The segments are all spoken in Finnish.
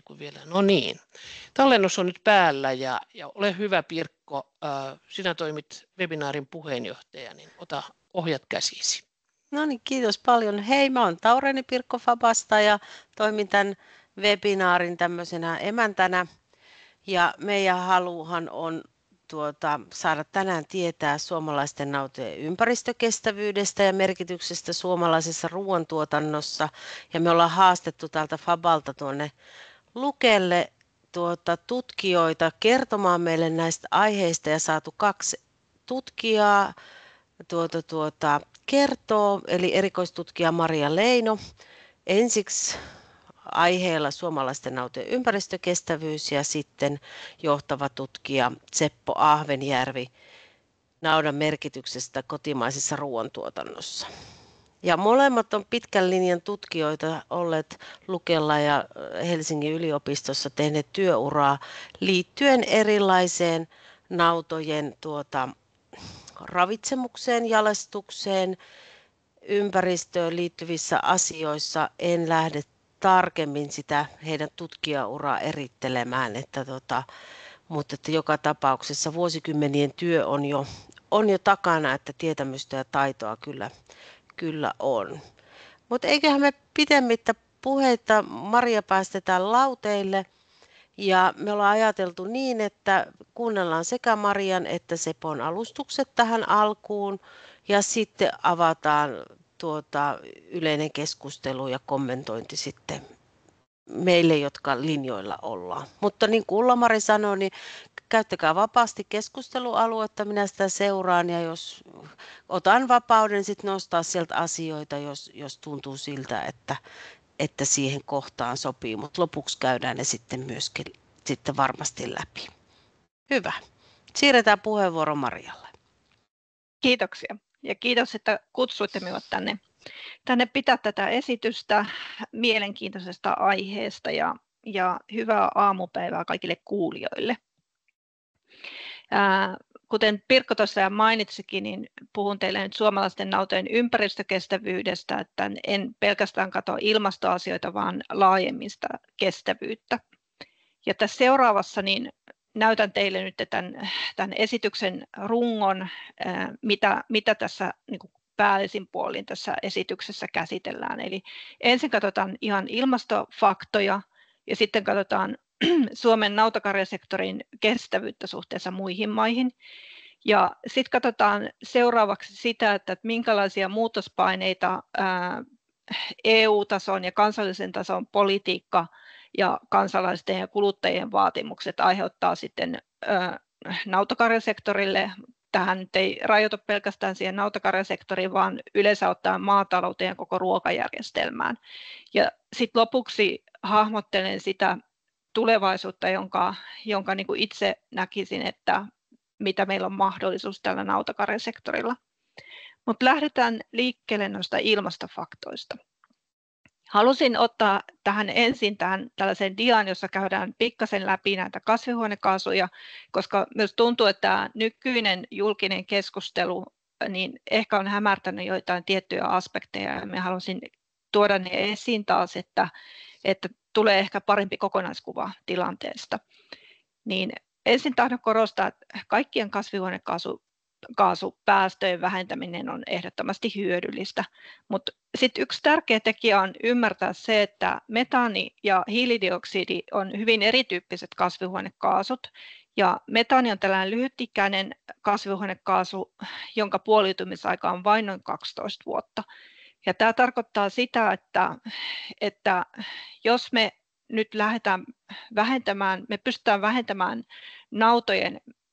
kuin vielä. No niin, tallennus on nyt päällä ja ole hyvä Pirkko, sinä toimit webinaarin puheenjohtaja, niin ota ohjat käsisi. No niin, kiitos paljon. Hei, mä oon Taureni Pirkko Fabasta ja toimin tämän webinaarin tämmöisenä emäntänä. Ja meidän haluhan on saada tänään tietää suomalaisten nautojen ympäristökestävyydestä ja merkityksestä suomalaisessa ruoantuotannossa. Ja me ollaan haastettu täältä Fabalta tuonne Lukelle tutkijoita kertomaan meille näistä aiheista ja saatu 2 tutkijaa kertoo, eli erikoistutkija Maria Leino ensiksi aiheella suomalaisten nautojen ympäristökestävyys ja sitten johtava tutkija Seppo Ahvenjärvi naudan merkityksestä kotimaisessa ruoantuotannossa. Ja molemmat on pitkän linjan tutkijoita olleet Lukella ja Helsingin yliopistossa tehneet työuraa liittyen erilaiseen nautojen ravitsemukseen, jalostukseen, ympäristöön liittyvissä asioissa. En lähde tarkemmin sitä heidän tutkijauraa erittelemään, mutta että joka tapauksessa vuosikymmenien työ on jo takana, että tietämystä ja taitoa kyllä on. Mutta eiköhän me pitemmittä puheita Maria päästetään lauteille. Ja me ollaan ajateltu niin, että kuunnellaan sekä Marian että Sepon alustukset tähän alkuun ja sitten avataan yleinen keskustelu ja kommentointi sitten meille, jotka linjoilla ollaan. Mutta niin kuin Ulla-Mari sanoi, niin käyttäkää vapaasti keskustelualuetta, minä sitä seuraan ja jos otan vapauden sitten nostaa sieltä asioita, jos tuntuu siltä, että siihen kohtaan sopii, mutta lopuksi käydään ne sitten myöskin varmasti läpi. Hyvä. Siirretään puheenvuoro Marialle. Kiitoksia ja kiitos, että kutsuitte minut tänne pitää tätä esitystä mielenkiintoisesta aiheesta ja hyvää aamupäivää kaikille kuulijoille. Kuten Pirkko tuossa mainitsikin, niin puhun teille nyt suomalaisten nautojen ympäristökestävyydestä, että en pelkästään katso ilmastoasioita, vaan laajemmin sitä kestävyyttä. Ja tässä seuraavassa niin näytän teille nyt tämän esityksen rungon, mitä tässä niin kuin päällisin puolin tässä esityksessä käsitellään. Eli ensin katsotaan ihan ilmastofaktoja ja sitten katsotaan Suomen nautakarjasektorin kestävyyttä suhteessa muihin maihin. Ja sitten katsotaan seuraavaksi sitä, että minkälaisia muutospaineita EU-tason ja kansallisen tason politiikka ja kansalaisten ja kuluttajien vaatimukset aiheuttaa sitten nautakarjasektorille. Tähän nyt ei rajoitu pelkästään siihen nautakarjasektoriin, vaan yleensä ottaen maatalouteen ja koko ruokajärjestelmään. Ja sitten lopuksi hahmottelen sitä tulevaisuutta, jonka niin kuin itse näkisin, että mitä meillä on mahdollisuus tällä nautakarjasektorilla. Mutta lähdetään liikkeelle noista ilmastofaktoista. Halusin ottaa ensin tällaisen dian, jossa käydään pikkasen läpi näitä kasvihuonekaasuja, koska myös tuntuu, että nykyinen julkinen keskustelu niin ehkä on hämärtänyt joitain tiettyjä aspekteja, ja me halusin tuoda ne esiin taas, että tulee ehkä parempi kokonaiskuva tilanteesta. Niin ensin tahdon korostaa, että kaikkien kasvihuonekaasupäästöjen vähentäminen on ehdottomasti hyödyllistä, mutta sitten yksi tärkeä tekijä on ymmärtää se, että metaani ja hiilidioksidi on hyvin erityyppiset kasvihuonekaasut, ja metaani on tällainen lyhytikäinen kasvihuonekaasu, jonka puoliutumisaika on vain noin 12 vuotta. Ja tämä tarkoittaa sitä, että jos me nyt lähdetään me pystytään vähentämään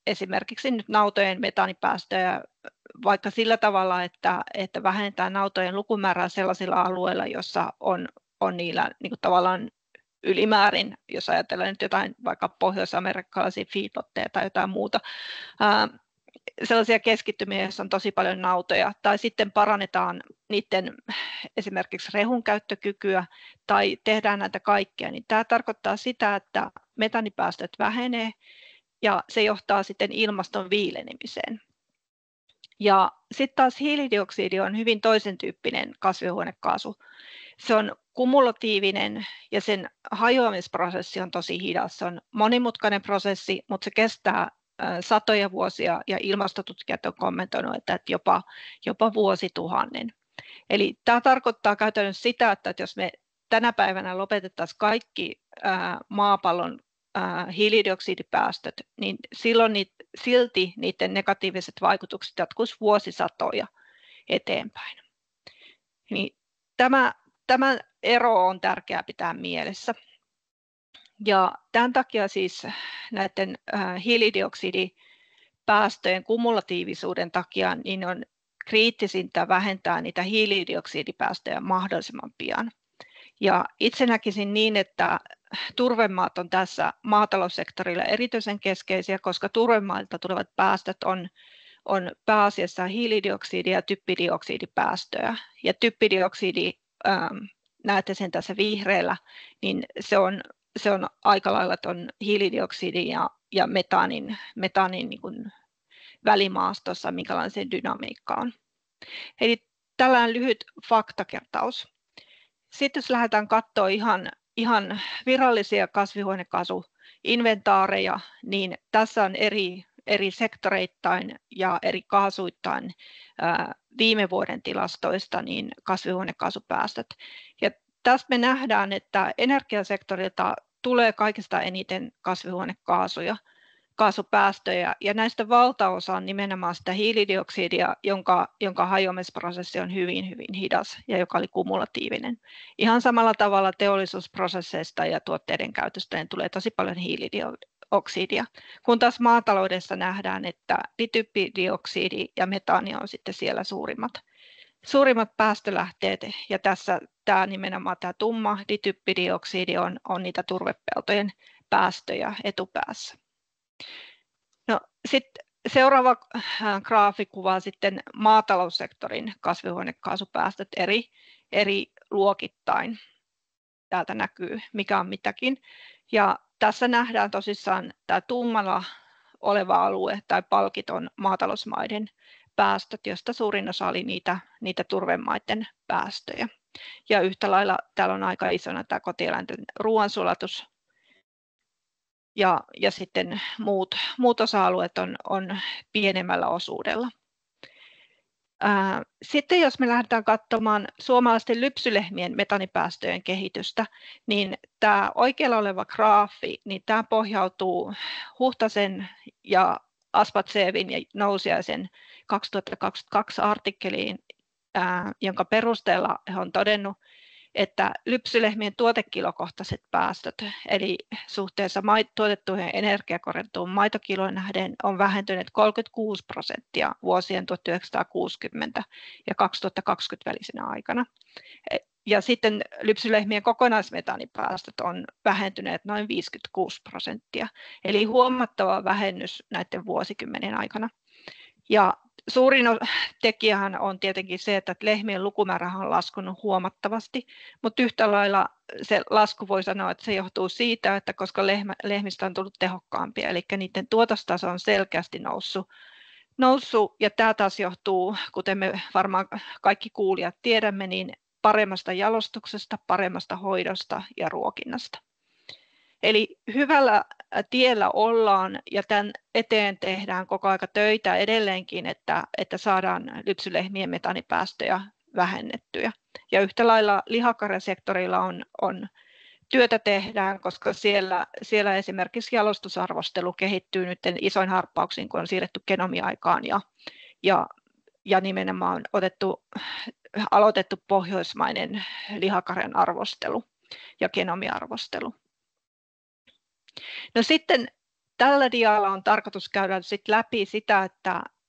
esimerkiksi nyt nautojen metaanipäästöjä vaikka sillä tavalla, että vähentää nautojen lukumäärää sellaisilla alueilla, jossa on niillä niin kuin tavallaan ylimäärin, jos ajatellaan nyt jotain vaikka pohjois-amerikkalaisia feedlotteja tai jotain muuta, sellaisia keskittymiä, joissa on tosi paljon nautoja, tai sitten parannetaan niiden esimerkiksi rehun käyttökykyä, tai tehdään näitä kaikkea, niin tämä tarkoittaa sitä, että metaanipäästöt vähenee, ja se johtaa sitten ilmaston viilenemiseen. Ja sitten taas hiilidioksidi on hyvin toisen tyyppinen kasvihuonekaasu. Se on kumulatiivinen ja sen hajoamisprosessi on tosi hidas. Se on monimutkainen prosessi, mutta se kestää satoja vuosia ja ilmastotutkijat on kommentoinut, että jopa vuosituhannen. Eli tämä tarkoittaa käytännössä sitä, että jos me tänä päivänä lopetettaisiin kaikki maapallon hiilidioksidipäästöt, niin silloin silti niiden negatiiviset vaikutukset jatkuisivat vuosisatoja eteenpäin. Niin tämä ero on tärkeää pitää mielessä. Ja tämän takia siis näiden hiilidioksidipäästöjen kumulatiivisuuden takia niin on kriittisintä vähentää niitä hiilidioksidipäästöjä mahdollisimman pian. Ja itse näkisin niin, että turvemaat on tässä maataloussektorilla erityisen keskeisiä, koska turvemailta tulevat päästöt on pääasiassa hiilidioksidi- ja typpidioksidipäästöjä. Ja typpidioksidi, näette sen tässä vihreällä, niin se on aika lailla tuon hiilidioksidin ja metaanin niin kuin välimaastossa, minkälainen se dynamiikka on. Eli tällainen lyhyt faktakertaus. Sitten jos lähdetään katsoa ihan virallisia kasvihuonekaasuinventaareja, niin tässä on eri sektoreittain ja eri kaasuittain viime vuoden tilastoista niin kasvihuonekaasupäästöt. Ja tässä me nähdään, että energiasektorilta tulee kaikista eniten kasvihuonekaasupäästöjä, ja näistä valtaosa on nimenomaan sitä hiilidioksidia, jonka hajoamisprosessi on hyvin, hyvin hidas ja joka oli kumulatiivinen. Ihan samalla tavalla teollisuusprosesseista ja tuotteiden käytöstä niin tulee tosi paljon hiilidioksidia, kun taas maataloudessa nähdään, että typpidioksidi ja metaani on sitten siellä suurimmat päästölähteet, ja tässä nimenomaan tämä tumma dityppidioksidi on niitä turvepeltojen päästöjä etupäässä. No, sitten seuraava graafi kuvaa sitten maataloussektorin kasvihuonekaasupäästöt eri luokittain. Täältä näkyy mikä on mitäkin. Ja tässä nähdään tosissaan tämä tummalla oleva alue tai palkiton maatalousmaiden päästöt, josta suurin osa oli niitä turvemaiden päästöjä. Ja yhtä lailla täällä on aika isona tämä kotieläinten ruoansulatus. Ja sitten muut osa-alueet on pienemmällä osuudella. Sitten jos me lähdetään katsomaan suomalaisten lypsylehmien metanipäästöjen kehitystä, niin tämä oikealla oleva graafi, niin tämä pohjautuu Huhtasen ja Aspatsevin ja Nousiaisen 2022 artikkeliin, jonka perusteella he on todennut, että lypsylehmien tuotekilokohtaiset päästöt, eli suhteessa tuotettuihin energiakorjattuun maitokiloon nähden, on vähentyneet 36% vuosien 1960 ja 2020 välisenä aikana. Ja sitten lypsylehmien kokonaismetaanipäästöt on vähentyneet noin 56%, eli huomattava vähennys näiden vuosikymmenien aikana. Ja suurin tekijähän on tietenkin se, että lehmien lukumäärä on laskenut huomattavasti, mutta yhtä lailla se lasku voi sanoa, että se johtuu siitä, että koska lehmistä on tullut tehokkaampia, eli niiden tuotostaso on selkeästi noussut, ja tämä taas johtuu, kuten me varmaan kaikki kuulijat tiedämme, niin paremmasta jalostuksesta, paremmasta hoidosta ja ruokinnasta. Eli hyvällä tiellä ollaan, ja tämän eteen tehdään koko aika töitä edelleenkin, että saadaan lypsylehmien metanipäästöjä vähennettyä. Ja yhtä lailla lihakarjasektorilla on työtä tehdään, koska siellä esimerkiksi jalostusarvostelu kehittyy nyt isoin harppauksiin, kun on siirretty genomiaikaan ja nimenomaan aloitettu pohjoismainen lihakarjan arvostelu ja genomiarvostelu. No sitten tällä dialla on tarkoitus käydä läpi sitä,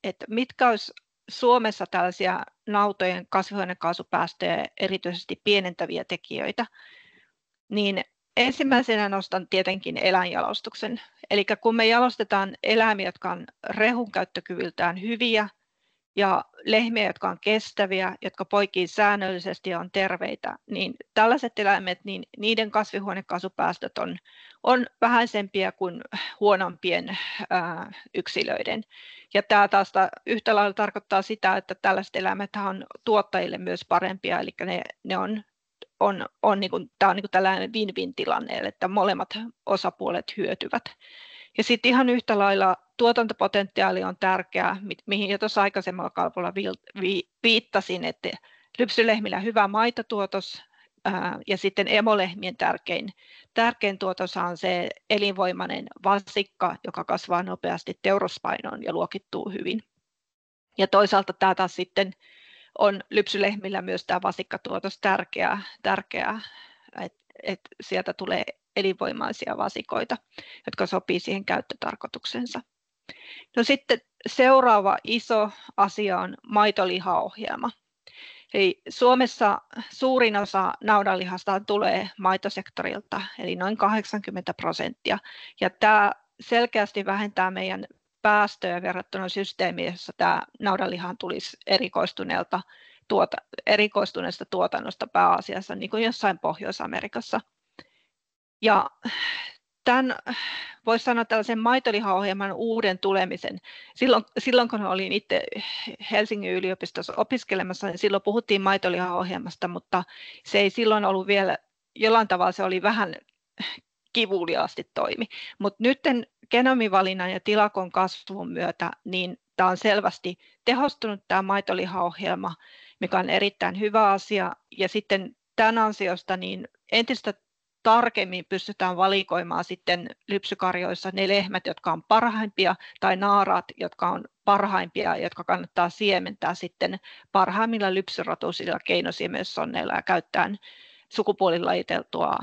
että mitkä olisi Suomessa tällaisia nautojen kasvihuonekaasupäästöjä erityisesti pienentäviä tekijöitä. Niin ensimmäisenä nostan tietenkin eläinjalostuksen. Eli kun me jalostetaan eläimiä, jotka on rehun käyttökyvyltään hyviä, ja lehmiä, jotka on kestäviä, jotka poikii säännöllisesti ja on terveitä, niin tällaiset eläimet, niin niiden kasvihuonekaasupäästöt on vähäisempiä kuin huonompien yksilöiden. Ja tämä taas yhtä lailla tarkoittaa sitä, että tällaiset eläimet on tuottajille myös parempia, eli ne on tämä on niin kuin tällainen win-win-tilanne, että molemmat osapuolet hyötyvät. Ja sitten ihan yhtä lailla tuotantopotentiaali on tärkeää, mihin jo tuossa aikaisemmalla kalvolla viittasin, että lypsylehmillä hyvä maitotuotos ja sitten emolehmien tärkein tuotos on se elinvoimainen vasikka, joka kasvaa nopeasti teuraspainoon ja luokittuu hyvin. Ja toisaalta tämä taas sitten on lypsylehmillä myös tämä vasikkatuotos tärkeää, että sieltä tulee elinvoimaisia vasikoita, jotka sopii siihen käyttötarkoituksensa. No sitten seuraava iso asia on maitolihaohjelma. Eli Suomessa suurin osa naudanlihasta tulee maitosektorilta, eli noin 80%. Ja tämä selkeästi vähentää meidän päästöjä verrattuna systeemiin, jossa tämä naudanlihan tulisi erikoistuneesta tuotannosta pääasiassa, niin kuin jossain Pohjois-Amerikassa. Ja tämän voisi sanoa tällaisen maitolihaohjelman uuden tulemisen. Silloin kun olin itse Helsingin yliopistossa opiskelemassa, niin silloin puhuttiin maitolihaohjelmasta, mutta se ei silloin ollut vielä, jollain tavalla se oli vähän kivuliaasti toimi. Mutta nyt genomivalinnan ja tilakon kasvun myötä, niin tämä on selvästi tehostunut tämä maitolihaohjelma, mikä on erittäin hyvä asia. Ja sitten tämän ansiosta niin entistä tarkemmin pystytään valikoimaan sitten lypsykarjoissa ne lehmät, jotka on parhaimpia, tai naarat, jotka on parhaimpia, jotka kannattaa siementää sitten parhaimmilla lypsyrotuisilla keinosiemensonneilla ja käyttäen sukupuolilajiteltua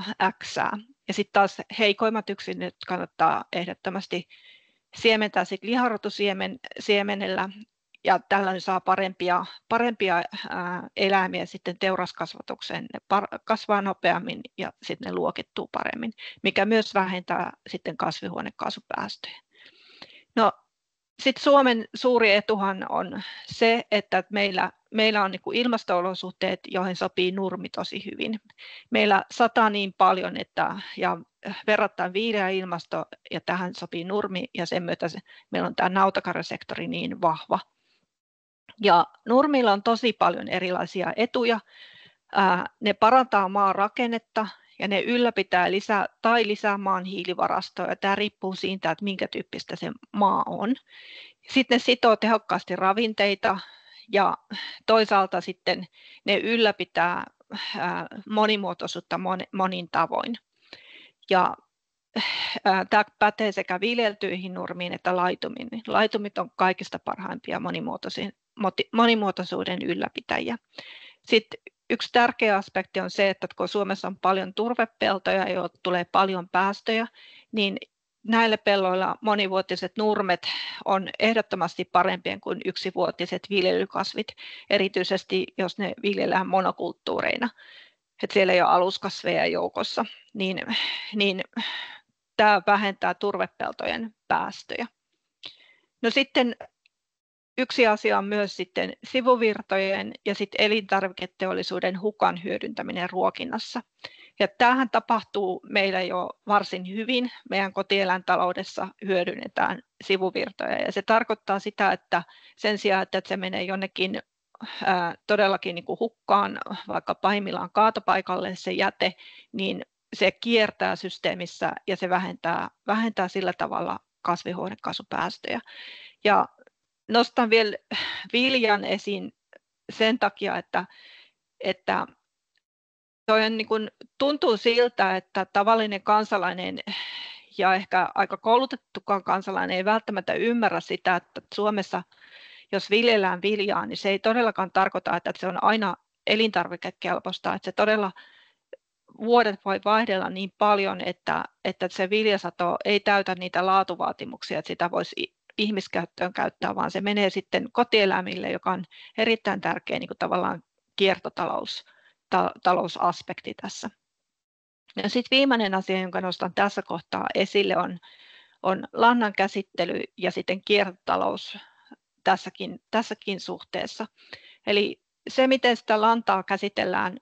X:ää. Ja sitten taas heikoimmat yksilöt kannattaa ehdottomasti siementää sitten liharotusiemenellä, ja tällöin saa parempia eläimiä sitten teuraskasvatukseen. Ne kasvaa nopeammin ja sitten ne luokittuu paremmin, mikä myös vähentää sitten kasvihuonekaasupäästöjä. No, sitten Suomen suuri etuhan on se, että meillä on niin kuin ilmasto-olosuhteet, joihin sopii nurmi tosi hyvin. Meillä sataa niin paljon, ja verrattain viileä ilmasto, ja tähän sopii nurmi, ja sen myötä meillä on tämä nautakarjasektori niin vahva. Ja nurmilla on tosi paljon erilaisia etuja. Ne parantaa maan rakennetta ja ne ylläpitää lisää maan hiilivarastoa. Tämä riippuu siitä, että minkä tyyppistä se maa on. Sitten ne sitoo tehokkaasti ravinteita ja toisaalta sitten ne ylläpitää monimuotoisuutta monin tavoin. Ja tämä pätee sekä viljeltyihin nurmiin että laitumiin. Laitumit on kaikista parhaimpia monimuotoisuuden ylläpitäjiä. Sitten yksi tärkeä aspekti on se, että kun Suomessa on paljon turvepeltoja, joilta tulee paljon päästöjä, niin näillä pelloilla monivuotiset nurmet on ehdottomasti parempia kuin yksivuotiset viljelykasvit, erityisesti jos ne viljellään monokulttuureina, että siellä ei ole aluskasveja joukossa, niin tämä vähentää turvepeltojen päästöjä. No sitten yksi asia on myös sitten sivuvirtojen ja sitten elintarviketeollisuuden hukan hyödyntäminen ruokinnassa. Ja tämähän tapahtuu meillä jo varsin hyvin. Meidän kotieläintaloudessa hyödynnetään sivuvirtoja ja se tarkoittaa sitä, että sen sijaan, että se menee jonnekin todellakin niin kuin hukkaan, vaikka pahimmillaan kaatopaikalle se jäte, niin se kiertää systeemissä ja se vähentää sillä tavalla kasvihuonekaasupäästöjä. Ja nostan vielä viljan esiin sen takia, että toi on niin kuin, tuntuu siltä, että tavallinen kansalainen ja ehkä aika koulutettukaan kansalainen ei välttämättä ymmärrä sitä, että Suomessa jos viljellään viljaa, niin se ei todellakaan tarkoita, että se on aina elintarvikekelpoista, että se todella vuodet voi vaihdella niin paljon, että se viljasato ei täytä niitä laatuvaatimuksia, että sitä voisi ihmiskäyttöön käyttää, vaan se menee sitten kotieläimille, joka on erittäin tärkeä niin kuin tavallaan kiertotalousaspekti tässä. Ja sitten viimeinen asia, jonka nostan tässä kohtaa esille, on lannan käsittely ja sitten kiertotalous tässäkin suhteessa. Eli se, miten sitä lantaa käsitellään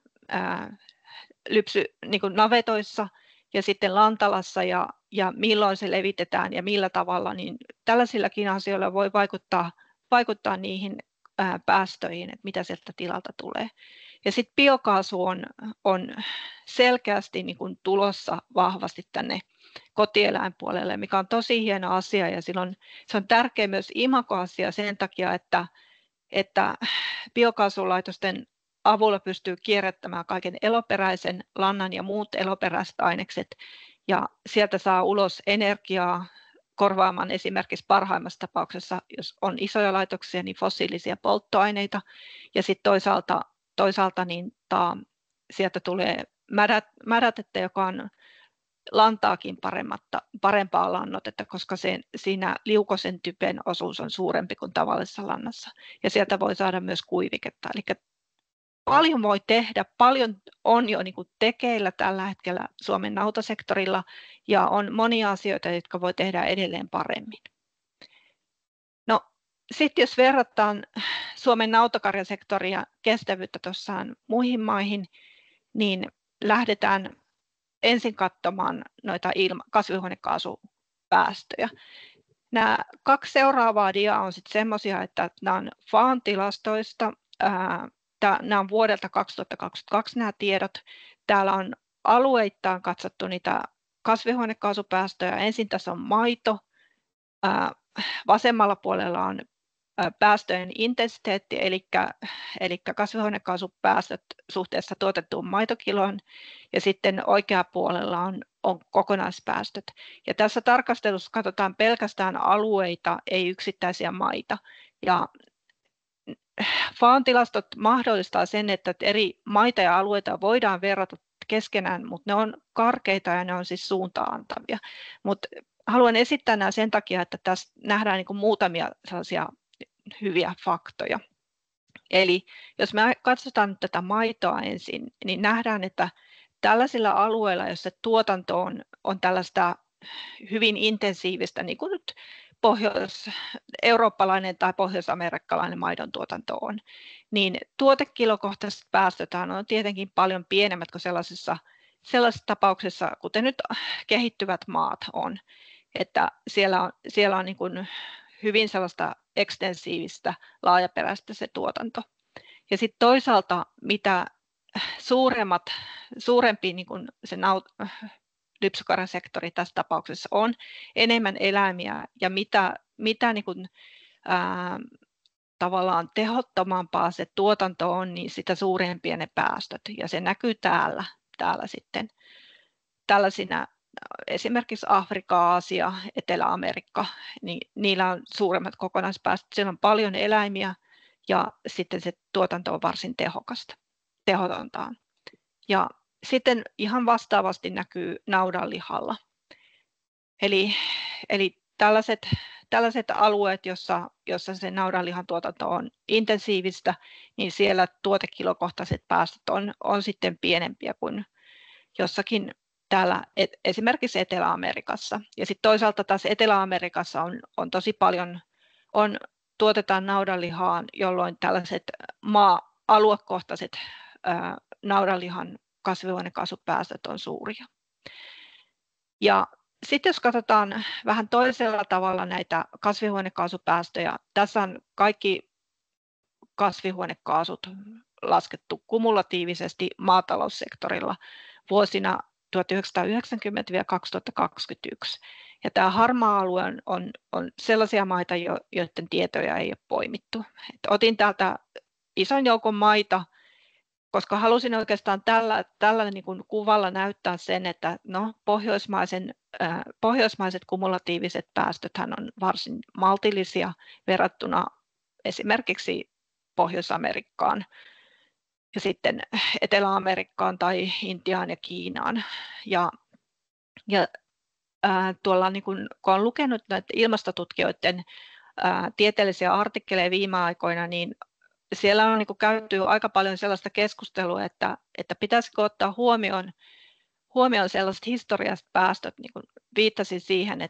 niin kuin navetoissa ja sitten lantalassa ja milloin se levitetään ja millä tavalla, niin tällaisillakin asioilla voi vaikuttaa niihin päästöihin, että mitä sieltä tilalta tulee. Ja sitten biokaasu on selkeästi niin kuin tulossa vahvasti tänne kotieläinpuolelle, mikä on tosi hieno asia, ja silloin se on tärkeä myös imagoasia sen takia, että biokaasulaitosten avulla pystyy kierrättämään kaiken eloperäisen lannan ja muut eloperäiset ainekset, ja sieltä saa ulos energiaa korvaamaan esimerkiksi parhaimmassa tapauksessa, jos on isoja laitoksia, niin fossiilisia polttoaineita, ja sitten toisaalta niin sieltä tulee mädätettä, joka on lantaakin parempaa lannoitetta, koska siinä liukoisen typen osuus on suurempi kuin tavallisessa lannassa, ja sieltä voi saada myös kuiviketta. Eli paljon voi tehdä, paljon on jo niin kuin tekeillä tällä hetkellä Suomen nautasektorilla, ja on monia asioita, jotka voi tehdä edelleen paremmin. No, sitten jos verrataan Suomen nautakarjasektoria kestävyyttä tuossaan muihin maihin, niin lähdetään ensin katsomaan noita kasvihuonekaasupäästöjä. Nämä 2 seuraavaa diaa on sitten semmoisia, että nämä on FAAn tilastoista. Nämä on vuodelta 2022 nämä tiedot. Täällä on alueittain katsottu niitä kasvihuonekaasupäästöjä. Ensin tässä on maito. Vasemmalla puolella on päästöjen intensiteetti, eli kasvihuonekaasupäästöt suhteessa tuotettuun maitokiloon, ja sitten oikealla puolella on kokonaispäästöt. Ja tässä tarkastelussa katsotaan pelkästään alueita, ei yksittäisiä maita. Ja FAAn tilastot mahdollistaa sen, että eri maita ja alueita voidaan verrata keskenään, mutta ne on karkeita ja ne on siis suuntaan antavia. Mutta haluan esittää nämä sen takia, että tässä nähdään niin kuin muutamia sellaisia hyviä faktoja. Eli jos me katsotaan nyt tätä maitoa ensin, niin nähdään, että tällaisilla alueilla, joissa tuotanto on tällaista hyvin intensiivistä, niin kuin nyt eurooppalainen tai pohjois-amerikkalainen maidon tuotanto on, niin tuotekilokohtaiset päästöt on tietenkin paljon pienemmät kuin sellaisessa tapauksessa, kuten nyt kehittyvät maat on. Että siellä on niin kuin hyvin sellaista ekstensiivistä, laajaperäistä se tuotanto. Ja sitten toisaalta, mitä suurempi niin kuin se lypsykarjasektori tässä tapauksessa on, enemmän eläimiä ja mitä niin kuin, tavallaan tehottomampaa se tuotanto on, niin sitä suurempia ne päästöt. Ja se näkyy täällä sitten tällaisina esimerkiksi Afrikka, Aasia, Etelä-Amerikka, niin niillä on suuremmat kokonaispäästöt. Siellä on paljon eläimiä ja sitten se tuotanto on varsin tehotonta. Ja sitten ihan vastaavasti näkyy naudanlihalla. Eli tällaiset alueet, jossa se naudanlihan tuotanto on intensiivistä, niin siellä tuotekilokohtaiset päästöt on sitten pienempiä kuin jossakin täällä esimerkiksi Etelä-Amerikassa. Ja sitten toisaalta taas Etelä-Amerikassa on tosi paljon, tuotetaan naudanlihaa, jolloin tällaiset aluekohtaiset naudanlihan kasvihuonekaasupäästöt on suuria. Ja sitten jos katsotaan vähän toisella tavalla näitä kasvihuonekaasupäästöjä, tässä on kaikki kasvihuonekaasut laskettu kumulatiivisesti maataloussektorilla vuosina 1990-2021. Ja tämä harmaa alue on sellaisia maita, joiden tietoja ei ole poimittu. Otin täältä ison joukon maita, koska halusin oikeastaan tällä niin kuin kuvalla näyttää sen, että pohjoismaiset kumulatiiviset päästöthän on varsin maltillisia verrattuna esimerkiksi Pohjois-Amerikkaan ja sitten Etelä-Amerikkaan tai Intiaan ja Kiinaan. Ja tuolla, niin kun olen lukenut näitä ilmastotutkijoiden tieteellisiä artikkeleja viime aikoina, niin siellä on niin kuin käyty aika paljon sellaista keskustelua, että pitäisikö ottaa huomioon sellaiset historialliset päästöt, niin kuin viittasin siihen,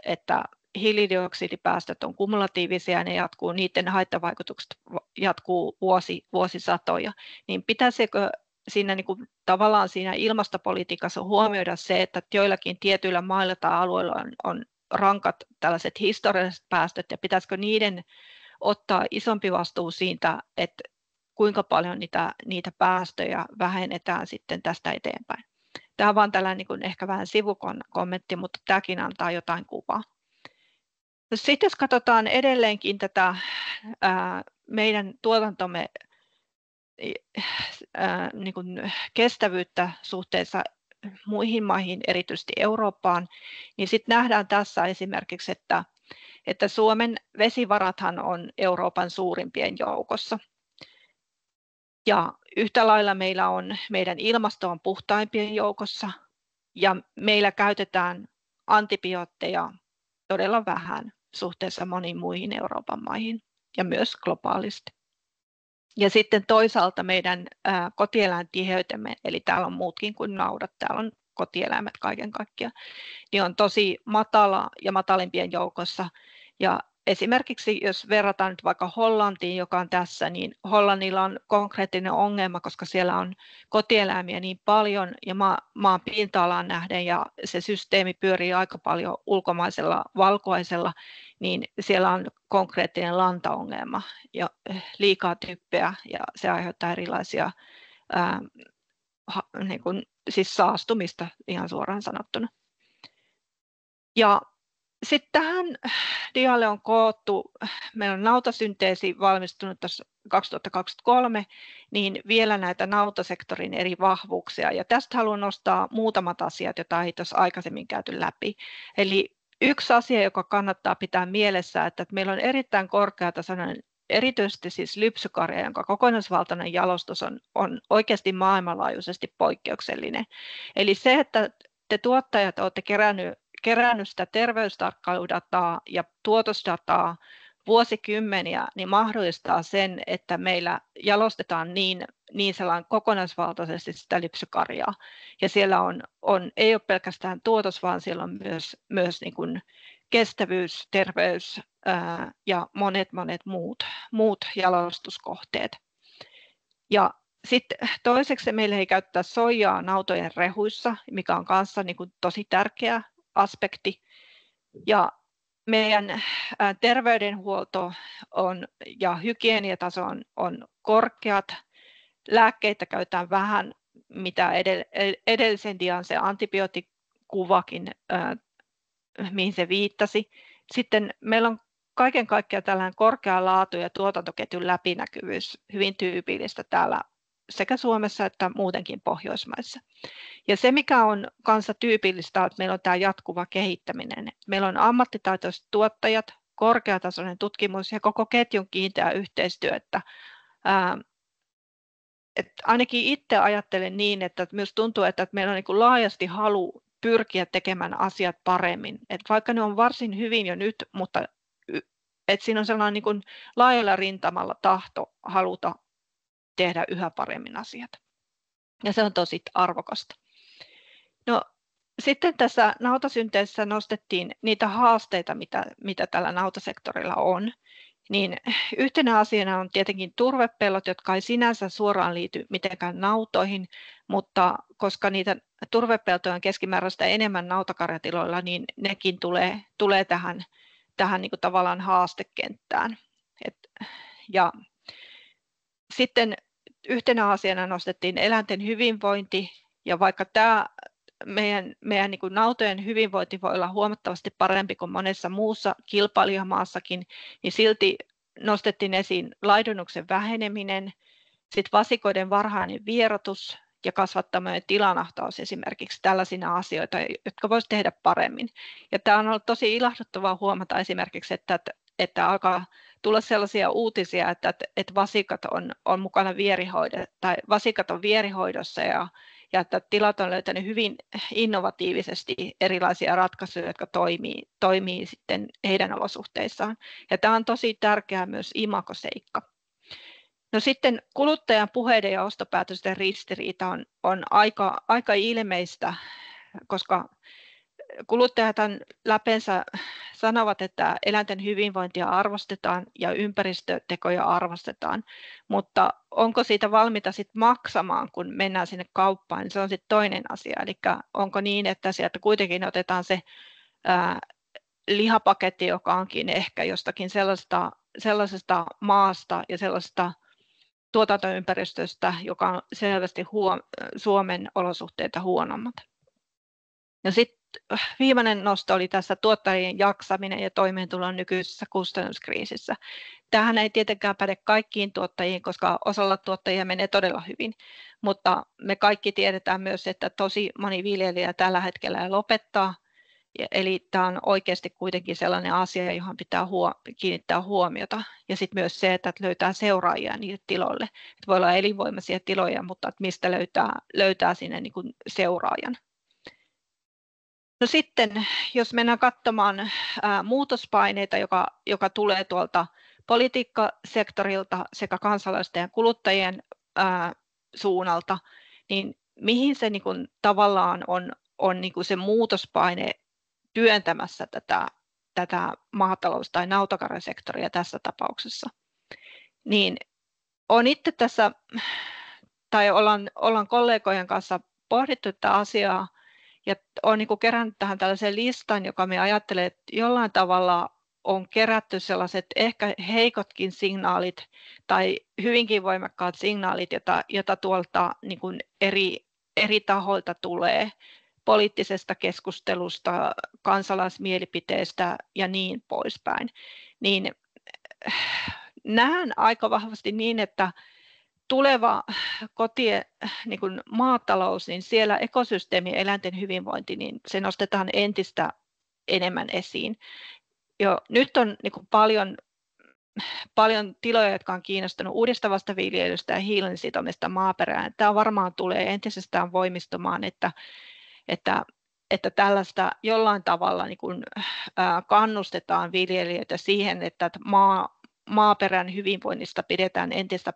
että hiilidioksidipäästöt on kumulatiivisia ja ne jatkuu, niiden haittavaikutukset jatkuu vuosisatoja, niin pitäisikö siinä niin kuin, tavallaan siinä ilmastopolitiikassa huomioida se, että joillakin tietyillä mailla tai alueilla on rankat tällaiset historialliset päästöt ja pitäisikö niiden ottaa isompi vastuu siitä, että kuinka paljon niitä päästöjä vähennetään sitten tästä eteenpäin. Tämä on vain tällainen niin kuin ehkä vähän sivukommentti, mutta tämäkin antaa jotain kuvaa. Sitten jos katsotaan edelleenkin tätä meidän tuotantomme niin kuin kestävyyttä suhteessa muihin maihin, erityisesti Eurooppaan, niin sitten nähdään tässä esimerkiksi, että Suomen vesivarathan on Euroopan suurimpien joukossa. Ja yhtä lailla meidän ilmasto on puhtaimpien joukossa ja meillä käytetään antibiootteja todella vähän suhteessa moniin muihin Euroopan maihin ja myös globaalisti. Ja sitten toisaalta meidän kotieläintiheytemme, eli täällä on muutkin kuin naudat, täällä on kotieläimet kaiken kaikkiaan, niin on tosi matala ja matalimpien joukossa. Ja esimerkiksi jos verrataan nyt vaikka Hollantiin, joka on tässä, niin Hollannilla on konkreettinen ongelma, koska siellä on kotieläimiä niin paljon ja maan pinta-alaan nähden ja se systeemi pyörii aika paljon ulkomaisella valkuaisella, niin siellä on konkreettinen lantaongelma ja liikaa typpeä ja se aiheuttaa erilaisia niin kuin, siis saastumista ihan suoraan sanottuna. Ja sitten tähän dialle on koottu, meillä on nautasynteesi valmistunut tuossa 2023, niin vielä näitä nautasektorin eri vahvuuksia. Ja tästä haluan nostaa muutamat asiat, joita ei tuossa aikaisemmin käyty läpi. Eli yksi asia, joka kannattaa pitää mielessä, että meillä on erittäin korkeatasoinen, erityisesti siis lypsykarja, jonka kokonaisvaltainen jalostus on oikeasti maailmanlaajuisesti poikkeuksellinen. Eli se, että te tuottajat olette kerännyt sitä terveystarkkailudataa ja tuotosdataa vuosikymmeniä, niin mahdollistaa sen, että meillä jalostetaan niin sellainen kokonaisvaltaisesti sitä lypsykarjaa. Ja siellä ei ole pelkästään tuotos, vaan siellä on myös niin kuin kestävyys, terveys ja monet muut jalostuskohteet. Ja sitten toiseksi meillä ei käyttää soijaa nautojen rehuissa, mikä on kanssa niin kuin tosi tärkeä aspekti. Ja meidän terveydenhuolto ja hygieniataso on korkeat. Lääkkeitä käytetään vähän, mitä edellisen dian se antibioottikuvakin, mihin se viittasi. Sitten meillä on kaiken kaikkiaan tällainen korkea laatu ja tuotantoketjun läpinäkyvyys hyvin tyypillistä täällä sekä Suomessa että muutenkin Pohjoismaissa. Ja se, mikä on kanssa tyypillistä, on, että meillä on tämä jatkuva kehittäminen. Meillä on ammattitaitoiset tuottajat, korkeatasoinen tutkimus ja koko ketjun kiinteä yhteistyö. Että ainakin itse ajattelen niin, että myös tuntuu, että meillä on niin kuin laajasti halu pyrkiä tekemään asiat paremmin. Että vaikka ne on varsin hyvin jo nyt, mutta että siinä on sellainen niin kuin laajalla rintamalla tahto haluta tehdä yhä paremmin asiat. Ja se on tosi arvokasta. No, sitten tässä nautasynteesissä nostettiin niitä haasteita, mitä tällä nautasektorilla on. Niin yhtenä asiana on tietenkin turvepellot, jotka ei sinänsä suoraan liity mitenkään nautoihin, mutta koska niitä turvepeltoja on keskimääräistä enemmän nautakarjatiloilla, niin nekin tulee tähän niin kuin tavallaan haastekenttään. Ja sitten yhtenä asiana nostettiin eläinten hyvinvointi, ja vaikka tämä meidän niin kuin nautojen hyvinvointi voi olla huomattavasti parempi kuin monessa muussa kilpailijamaassakin, niin silti nostettiin esiin laidunnuksen väheneminen, sitten vasikoiden varhainen vierotus ja kasvattamojen tilanahtaus esimerkiksi tällaisina asioita, jotka voisi tehdä paremmin. Ja tämä on ollut tosi ilahduttavaa huomata esimerkiksi, että alkaa tulla sellaisia uutisia, että vasikat on mukana vasikat on vierihoidossa ja että tilat on löytänyt hyvin innovatiivisesti erilaisia ratkaisuja, jotka toimii sitten heidän olosuhteissaan. Ja tämä on tosi tärkeää myös imagoseikka. No sitten kuluttajan puheiden ja ostopäätösten ristiriita on aika ilmeistä, koska kuluttajat läpeensä sanovat, että eläinten hyvinvointia arvostetaan ja ympäristötekoja arvostetaan, mutta onko siitä valmiita sitten maksamaan, kun mennään sinne kauppaan, niin se on sitten toinen asia. Eli onko niin, että sieltä kuitenkin otetaan se lihapaketti, joka onkin ehkä jostakin sellaisesta maasta ja sellaisesta tuotantoympäristöstä, joka on selvästi Suomen olosuhteita huonommat. Ja sitten viimeinen nosto oli tässä tuottajien jaksaminen ja toimeentulon nykyisessä kustannuskriisissä. Tämähän ei tietenkään päde kaikkiin tuottajiin, koska osalla tuottajia menee todella hyvin, mutta me kaikki tiedetään myös, että tosi moni viljelijä tällä hetkellä lopettaa. Eli tämä on oikeasti kuitenkin sellainen asia, johon pitää kiinnittää huomiota. Ja sitten myös se, että löytää seuraajia niille tiloille. Että voi olla elinvoimaisia tiloja, mutta että mistä löytää sinne niin kuin seuraajan. No sitten, jos mennään katsomaan muutospaineita, joka tulee tuolta politiikkasektorilta sekä kansalaisten ja kuluttajien suunnalta, niin mihin se niin kuin tavallaan on niin kuin se muutospaine työntämässä tätä maatalous- tai nautakarjasektoria tässä tapauksessa. Niin olen itse tässä, tai ollaan kollegojen kanssa pohdittu tätä asiaa, ja olen niin kuin kerännyt tähän tällaisen listan, joka me ajattelee, että jollain tavalla on kerätty sellaiset ehkä heikotkin signaalit tai hyvinkin voimakkaat signaalit, jota tuolta niin kuin eri tahoilta tulee, poliittisesta keskustelusta, kansalaismielipiteestä ja niin poispäin. Niin näen aika vahvasti niin, että tuleva kotien niin kuin maatalous, niin siellä ekosysteemi ja eläinten hyvinvointi, niin se nostetaan entistä enemmän esiin. Jo nyt on niin kuin paljon tiloja, jotka on kiinnostunut uudistavasta viljelystä ja hiilen sitomista maaperään. Tämä varmaan tulee entisestään voimistumaan, että tällaista jollain tavalla niin kuin, kannustetaan viljelijöitä siihen, että maaperän hyvinvoinnista pidetään entistä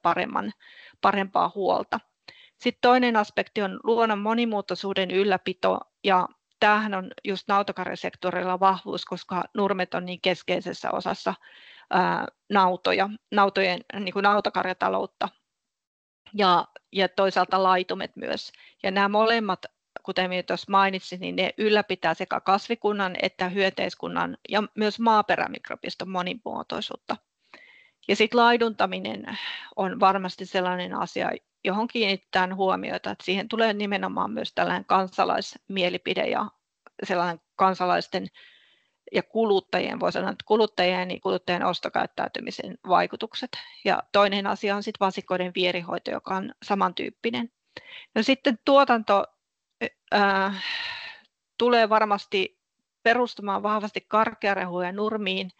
parempaa huolta. Sitten toinen aspekti on luonnon monimuotoisuuden ylläpito, ja tämähän on just nautakarjasektorilla vahvuus, koska nurmet on niin keskeisessä osassa nautojen niin kuin nautakarjataloutta ja toisaalta laitumet myös. Ja nämä molemmat, kuten minä tuossa mainitsin, niin ne ylläpitää sekä kasvikunnan että hyönteiskunnan ja myös maaperämikrobiston monimuotoisuutta. Ja sitten laiduntaminen on varmasti sellainen asia, johon kiinnitetään huomiota, että siihen tulee nimenomaan myös tällainen kansalaismielipide ja sellainen kansalaisten ja kuluttajien, voi sanoa, että kuluttajien ostokäyttäytymisen vaikutukset. Ja toinen asia on sitten vasikoiden vierihoito, joka on samantyyppinen. No sitten tuotanto tulee varmasti perustumaan vahvasti karkearehuun ja nurmiin,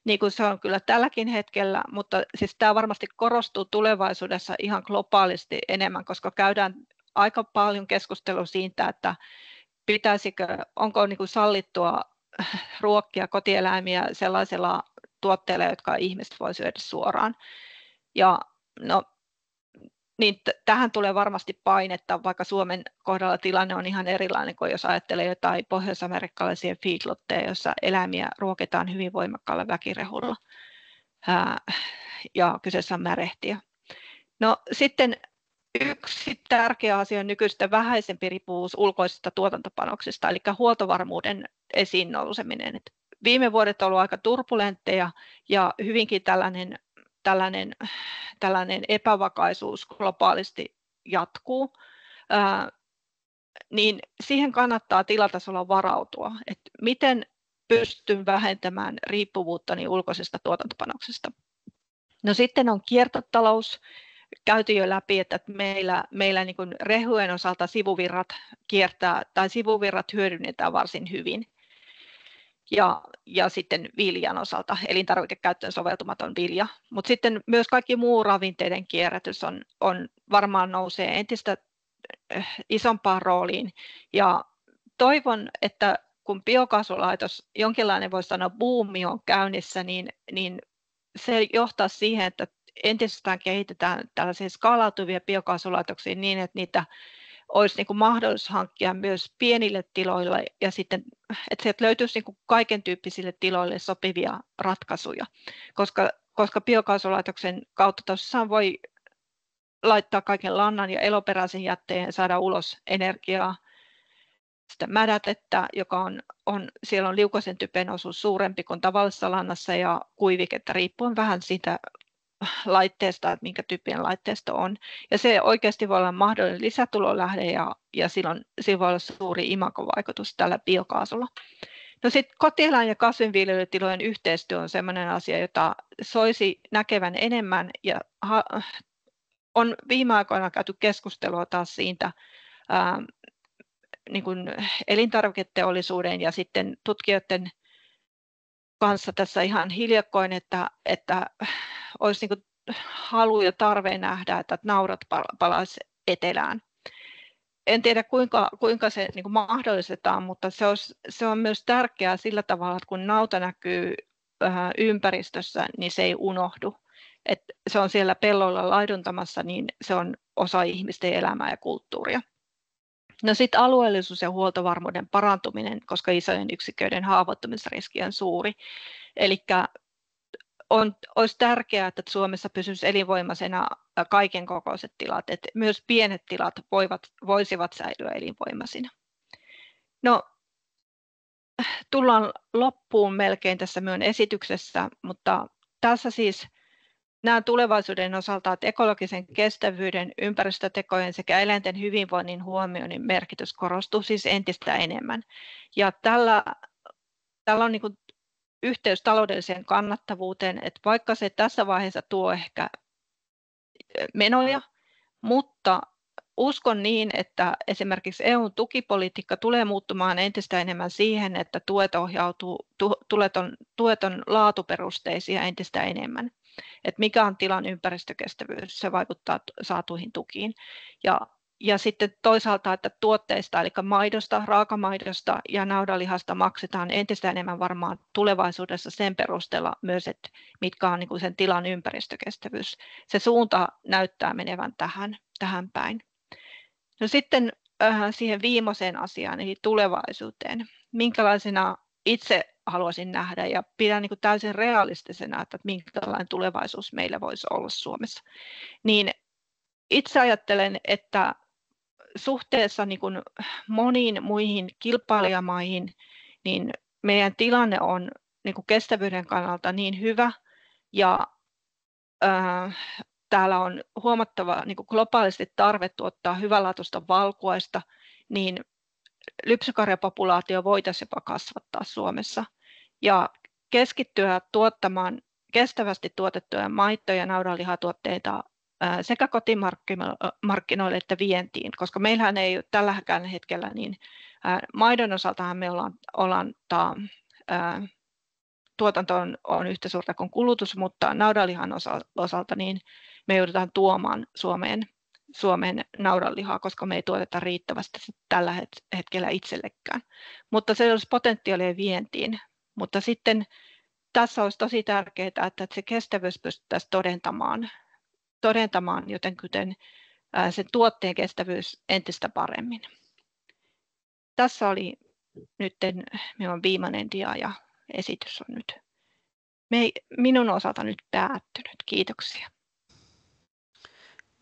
niin kuin se on kyllä tälläkin hetkellä, mutta siis tämä varmasti korostuu tulevaisuudessa ihan globaalisti enemmän, koska käydään aika paljon keskustelua siitä, että onko niin kuin sallittua ruokkia kotieläimiä sellaisella tuotteella, jotka ihmiset voi syödä suoraan. Ja no, niin tähän tulee varmasti painetta, vaikka Suomen kohdalla tilanne on ihan erilainen kuin jos ajattelee jotain pohjois-amerikkalaisia feedlotteja, joissa eläimiä ruokitaan hyvin voimakkaalla väkirehulla ja kyseessä on märehtiö. No sitten yksi tärkeä asia on nykyistä vähäisempi riippuvuus ulkoisista tuotantopanoksista, eli huoltovarmuuden esiin nouseminen. Viime vuodet on ollut aika turbulentteja ja hyvinkin tällainen epävakaisuus globaalisti jatkuu, niin siihen kannattaa tilatasolla varautua, että miten pystyn vähentämään riippuvuuttani ulkoisesta tuotantopanoksesta. No sitten on kiertotalous, käyty jo läpi, että meillä niin kuin rehujen osalta sivuvirrat kiertää tai sivuvirrat hyödynnetään varsin hyvin. Ja sitten viljan osalta, elintarvikekäyttöön soveltumaton vilja. Mutta sitten myös kaikki muu ravinteiden kierrätys on varmaan nousee entistä isompaan rooliin. Ja toivon, että kun biokaasulaitos, jonkinlainen voisi sanoa buumi on käynnissä, niin se johtaa siihen, että entisestään kehitetään tällaisia skaalautuvia biokaasulaitoksia niin, että niitä olisi niin kuin mahdollisuus hankkia myös pienille tiloille ja sitten, että sieltä löytyisi niin kuin kaiken tyyppisille tiloille sopivia ratkaisuja, koska biokaasulaitoksen kautta tosiaan voi laittaa kaiken lannan ja eloperäisen jätteen ja saada ulos energiaa sitä mädätettä, joka siellä on liukoisen typen osuus suurempi kuin tavallisessa lannassa ja kuiviketta riippuen vähän siitä laitteesta, että minkä tyyppinen laitteisto on. Ja se oikeasti voi olla mahdollinen lisätulolähde ja silloin voi olla suuri imagovaikutus tällä biokaasulla. No sitten kotieläin- ja kasvinviljelytilojen yhteistyö on sellainen asia, jota soisi näkevän enemmän ja on viime aikoina käyty keskustelua taas siitä niin kuin elintarviketeollisuuden ja sitten tutkijoiden kanssa tässä ihan hiljakkoin, että olisi niin kuin halu ja tarve nähdä, että naudat palaisi etelään. En tiedä kuinka se niin kuin mahdollistetaan, mutta se on myös tärkeää sillä tavalla, että kun nauta näkyy ympäristössä, niin se ei unohdu. Että se on siellä pelloilla laiduntamassa, niin se on osa ihmisten elämää ja kulttuuria. No sitten alueellisuus ja huoltovarmuuden parantuminen, koska isojen yksiköiden haavoittumisriski on suuri. Eli olisi tärkeää, että Suomessa pysyisi elinvoimaisena kaiken kokoiset tilat, että myös pienet tilat voisivat säilyä elinvoimaisina. No, tullaan loppuun melkein tässä minun esityksessä, mutta tässä siis näen tulevaisuuden osalta, että ekologisen kestävyyden, ympäristötekojen sekä eläinten hyvinvoinnin huomioinnin merkitys korostuu siis entistä enemmän. Ja tällä on niin kuin yhteys taloudelliseen kannattavuuteen, että vaikka se tässä vaiheessa tuo ehkä menoja, mutta uskon niin, että esimerkiksi EU:n tukipolitiikka tulee muuttumaan entistä enemmän siihen, että tuet on laatuperusteisia entistä enemmän. Että mikä on tilan ympäristökestävyys, se vaikuttaa saatuihin tukiin. Ja sitten toisaalta, että tuotteista, eli maidosta, raakamaidosta ja naudanlihasta maksetaan entistä enemmän varmaan tulevaisuudessa sen perusteella myös, että mitkä on niin kuin sen tilan ympäristökestävyys. Se suunta näyttää menevän tähän päin. No sitten siihen viimeiseen asiaan, eli tulevaisuuteen. Minkälaisena itse haluaisin nähdä ja pidän niin kuin täysin realistisena, että minkälainen tulevaisuus meillä voisi olla Suomessa. Niin itse ajattelen, että suhteessa niin kuin moniin muihin kilpailijamaihin, niin meidän tilanne on niin kuin kestävyyden kannalta niin hyvä ja täällä on huomattava niin kuin globaalisti tarve tuottaa hyvänlaatuista valkuaista, niin lypsykarjapopulaatio voitaisiin jopa kasvattaa Suomessa ja keskittyä tuottamaan kestävästi tuotettuja maito- ja naudanlihatuotteita sekä kotimarkkinoille että vientiin, koska meillähän ei ole tälläkään hetkellä, niin maidon osaltahan me tuotanto on yhtä suurta kuin kulutus, mutta naudanlihan osalta niin me joudutaan tuomaan Suomeen naudanlihaa, koska me ei tuoteta riittävästi tällä hetkellä itsellekään. Mutta se olisi potentiaalia vientiin, mutta sitten tässä olisi tosi tärkeää, että se kestävyys pystyttäisiin todentamaan jotenkin sen tuotteen kestävyys entistä paremmin. Tässä oli nyt minun viimeinen dia ja esitys on nyt minun osalta nyt päättynyt. Kiitoksia.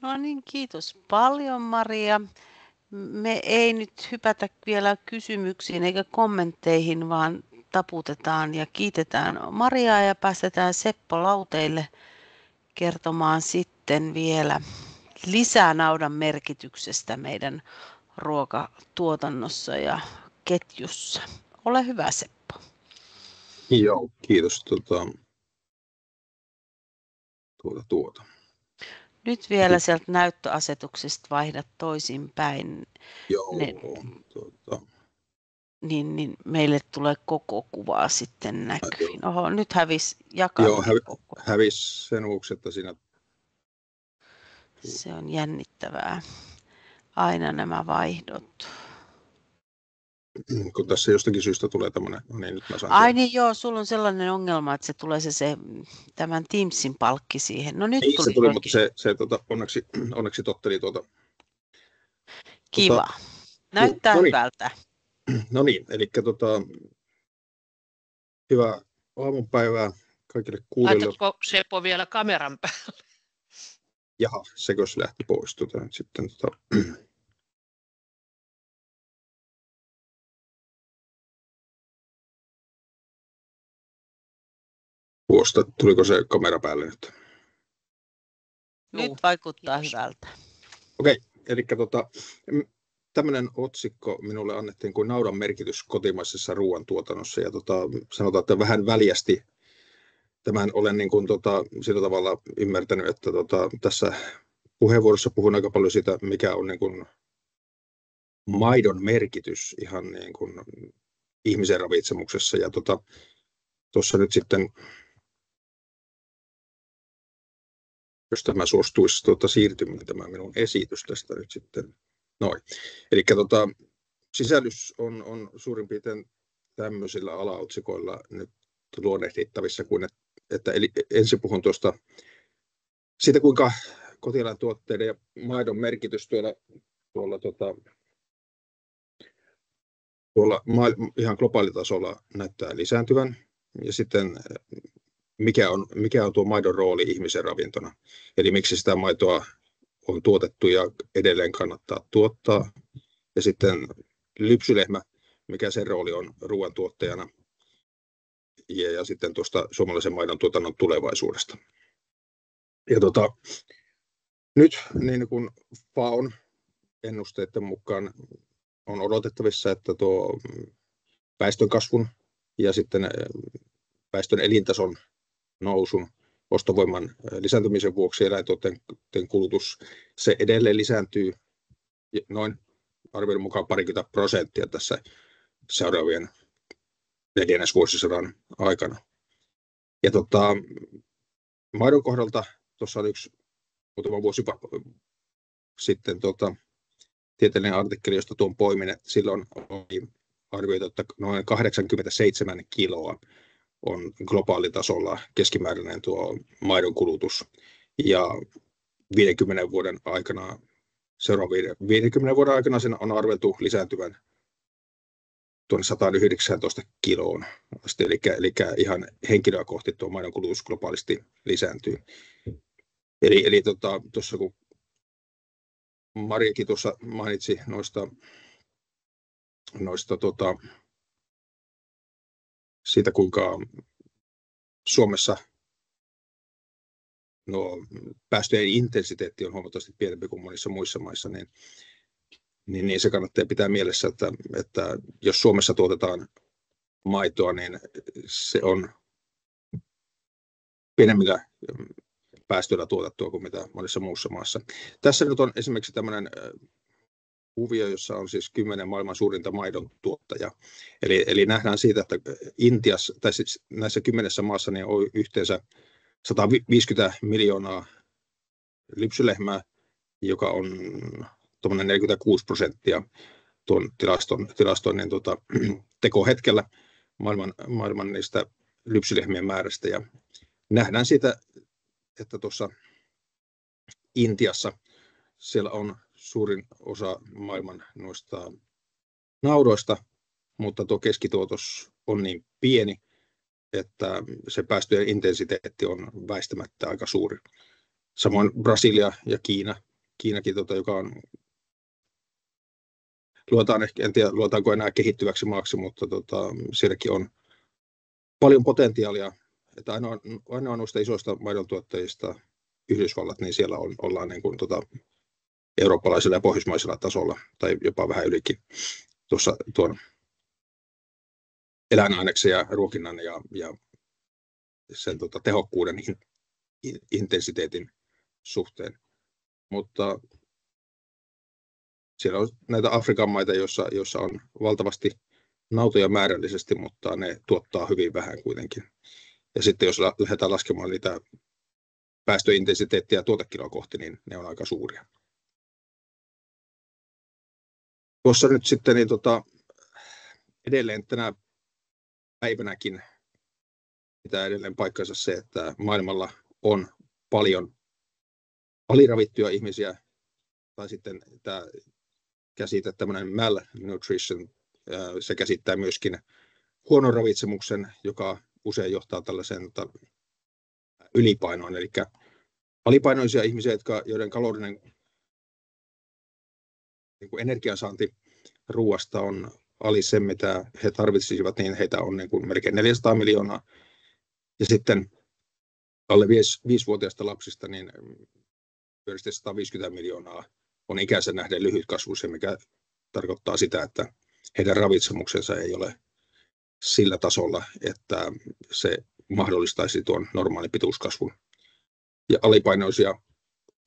No niin, kiitos paljon Maria. Me ei nyt hypätä vielä kysymyksiin eikä kommentteihin, vaan taputetaan ja kiitetään Mariaa ja päästetään Seppo lauteille kertomaan sitten vielä lisää naudan merkityksestä meidän ruokatuotannossa ja ketjussa. Ole hyvä, Seppo. Joo, kiitos. Nyt vielä sieltä näyttöasetuksesta vaihdat toisinpäin. Joo, niin meille tulee koko kuvaa sitten näkyviin. Oho, nyt hävisi jakaminen. Joo, hävisi sen vuoksi, että siinä... Se on jännittävää. Aina nämä vaihdot. Kun tässä jostakin syystä tulee tämmöinen... No niin, nyt mä saan... Ai niin joo, sulla on sellainen ongelma, että se tulee se tämän Teamsin palkki siihen. No nyt ei, se tuli, mutta se onneksi totteli Kiva. Näyttää hyvältä. No niin, eli hyvää aamupäivää kaikille kuulijoille. Laitatko Seppo vielä kameran päälle? Jaha, sekös lähti pois. Sitten Tuliko se kamera päälle nyt? Nyt vaikuttaa hyvältä. Okei, eli tämmöinen otsikko minulle annettiin kuin naudan merkitys kotimaisessa ruoantuotannossa. Ja sanotaan, että vähän väljästi tämän olen niin kuin, sillä tavalla ymmärtänyt, että tässä puheenvuorossa puhun aika paljon siitä, mikä on niin kuin maidon merkitys ihan niin kuin ihmisen ravitsemuksessa. Ja tuossa nyt sitten, jos tämä suostuisi siirtymään tämä minun esitys tästä nyt sitten. Noin. Eli sisällys on suurin piirtein tämmöisillä alaotsikoilla nyt luonnehdittavissa, eli ensin puhun siitä, kuinka kotieläintuotteiden ja maidon merkitys tuolla ihan globaalitasolla näyttää lisääntyvän, ja sitten mikä on tuo maidon rooli ihmisen ravintona, eli miksi sitä maitoa on tuotettu ja edelleen kannattaa tuottaa, ja sitten lypsylehmä, mikä sen rooli on ruoantuottajana, ja sitten tuosta suomalaisen maidon tuotannon tulevaisuudesta. Ja nyt niin kuin FAOn ennusteiden mukaan on odotettavissa, että tuo väestönkasvun ja sitten väestön elintason nousun, ostovoiman lisääntymisen vuoksi eläintuotteiden kulutus, se edelleen lisääntyy noin arvioiden mukaan 20% tässä seuraavien neljännesvuosisadan aikana. Ja maidon kohdalta tuossa on yksi muutama vuosi sitten tieteellinen artikkeli, josta tuon poimin, että silloin oli arvioitu, että noin 87 kiloa on globaalitasolla keskimääräinen tuo maidon kulutus, ja 50 vuoden aikana, seuraavan 50 vuoden aikana sen on arveltu lisääntyvän tuonne 119 kiloon asti, eli ihan henkilöä kohti tuo maidon kulutus globaalisti lisääntyy. Eli tuossa kun Mariakin tuossa mainitsi siitä, kuinka Suomessa päästöjen intensiteetti on huomattavasti pienempi kuin monissa muissa maissa, niin se kannattaa pitää mielessä, että jos Suomessa tuotetaan maitoa, niin se on pienemmillä päästöillä tuotettua kuin mitä monessa muussa maassa. Tässä nyt on esimerkiksi tämmöinen kuvio, jossa on siis 10 maailman suurinta maidon tuottajaa. Eli nähdään siitä, että Intiassa, tai siis näissä 10 maassa niin on yhteensä 150 miljoonaa lypsylehmää, joka on 46% tuon tilastoinnin tekohetkellä maailman niistä lypsylehmien määrästä. Ja nähdään siitä, että tuossa Intiassa siellä on suurin osa maailman noista naudoista, mutta tuo keskituotos on niin pieni, että se päästöjen intensiteetti on väistämättä aika suuri. Samoin Brasilia ja Kiinakin, joka on, en tiedä luotaanko enää kehittyväksi maaksi, mutta sielläkin on paljon potentiaalia, että ainoa noista isoista maidontuottajista Yhdysvallat, niin siellä ollaan niin kuin eurooppalaisella ja pohjoismaisella tasolla, tai jopa vähän ylikin tuon eläinaineksen ja ruokinnan ja sen tehokkuuden intensiteetin suhteen. Mutta siellä on näitä Afrikan maita, joissa on valtavasti nautoja määrällisesti, mutta ne tuottaa hyvin vähän kuitenkin. Ja sitten jos lähdetään laskemaan niitä päästöintensiteettiä tuotekiloa kohti, niin ne on aika suuria. Tuossa nyt sitten niin edelleen tänä päivänäkin pitää edelleen paikkansa se, että maailmalla on paljon aliravittuja ihmisiä, tai sitten tämä käsite, tämmöinen malnutrition, se käsittää myöskin huonon ravitsemuksen, joka usein johtaa tällaiseen ylipainoon, eli alipainoisia ihmisiä, joiden kalorinen niin kuin energiansaanti ruoasta on ali sen, mitä he tarvitsisivat, niin heitä on niin kuin melkein 400 miljoonaa. Ja sitten alle 5-vuotiaista lapsista niin pyörästi 150 miljoonaa on ikänsä nähden lyhytkasvuisia, mikä tarkoittaa sitä, että heidän ravitsemuksensa ei ole sillä tasolla, että se mahdollistaisi tuon normaalin pituuskasvun. Ja alipainoisia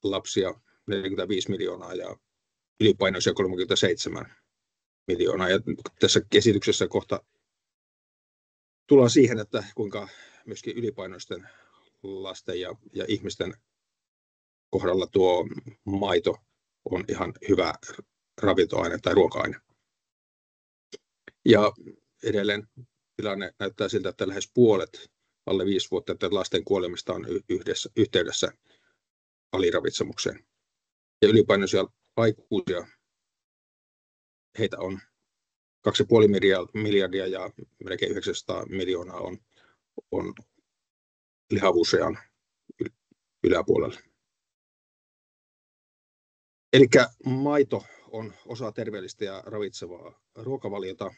lapsia 45 miljoonaa ja ylipainoisia 37 miljoonaa. Ja tässä esityksessä kohta tullaan siihen, että kuinka myöskin ylipainoisten lasten ja ihmisten kohdalla tuo maito on ihan hyvä ravintoaine tai ruoka-aine. Ja edelleen tilanne näyttää siltä, että lähes puolet alle 5-vuotiaiden lasten kuolemista on yhteydessä aliravitsemukseen. Ja ylipainoisia aikuisia, heitä on 2,5 miljardia ja melkein 900 miljoonaa on lihavuusrajan yläpuolella. Eli maito on osa terveellistä ja ravitsevaa ruokavaliota.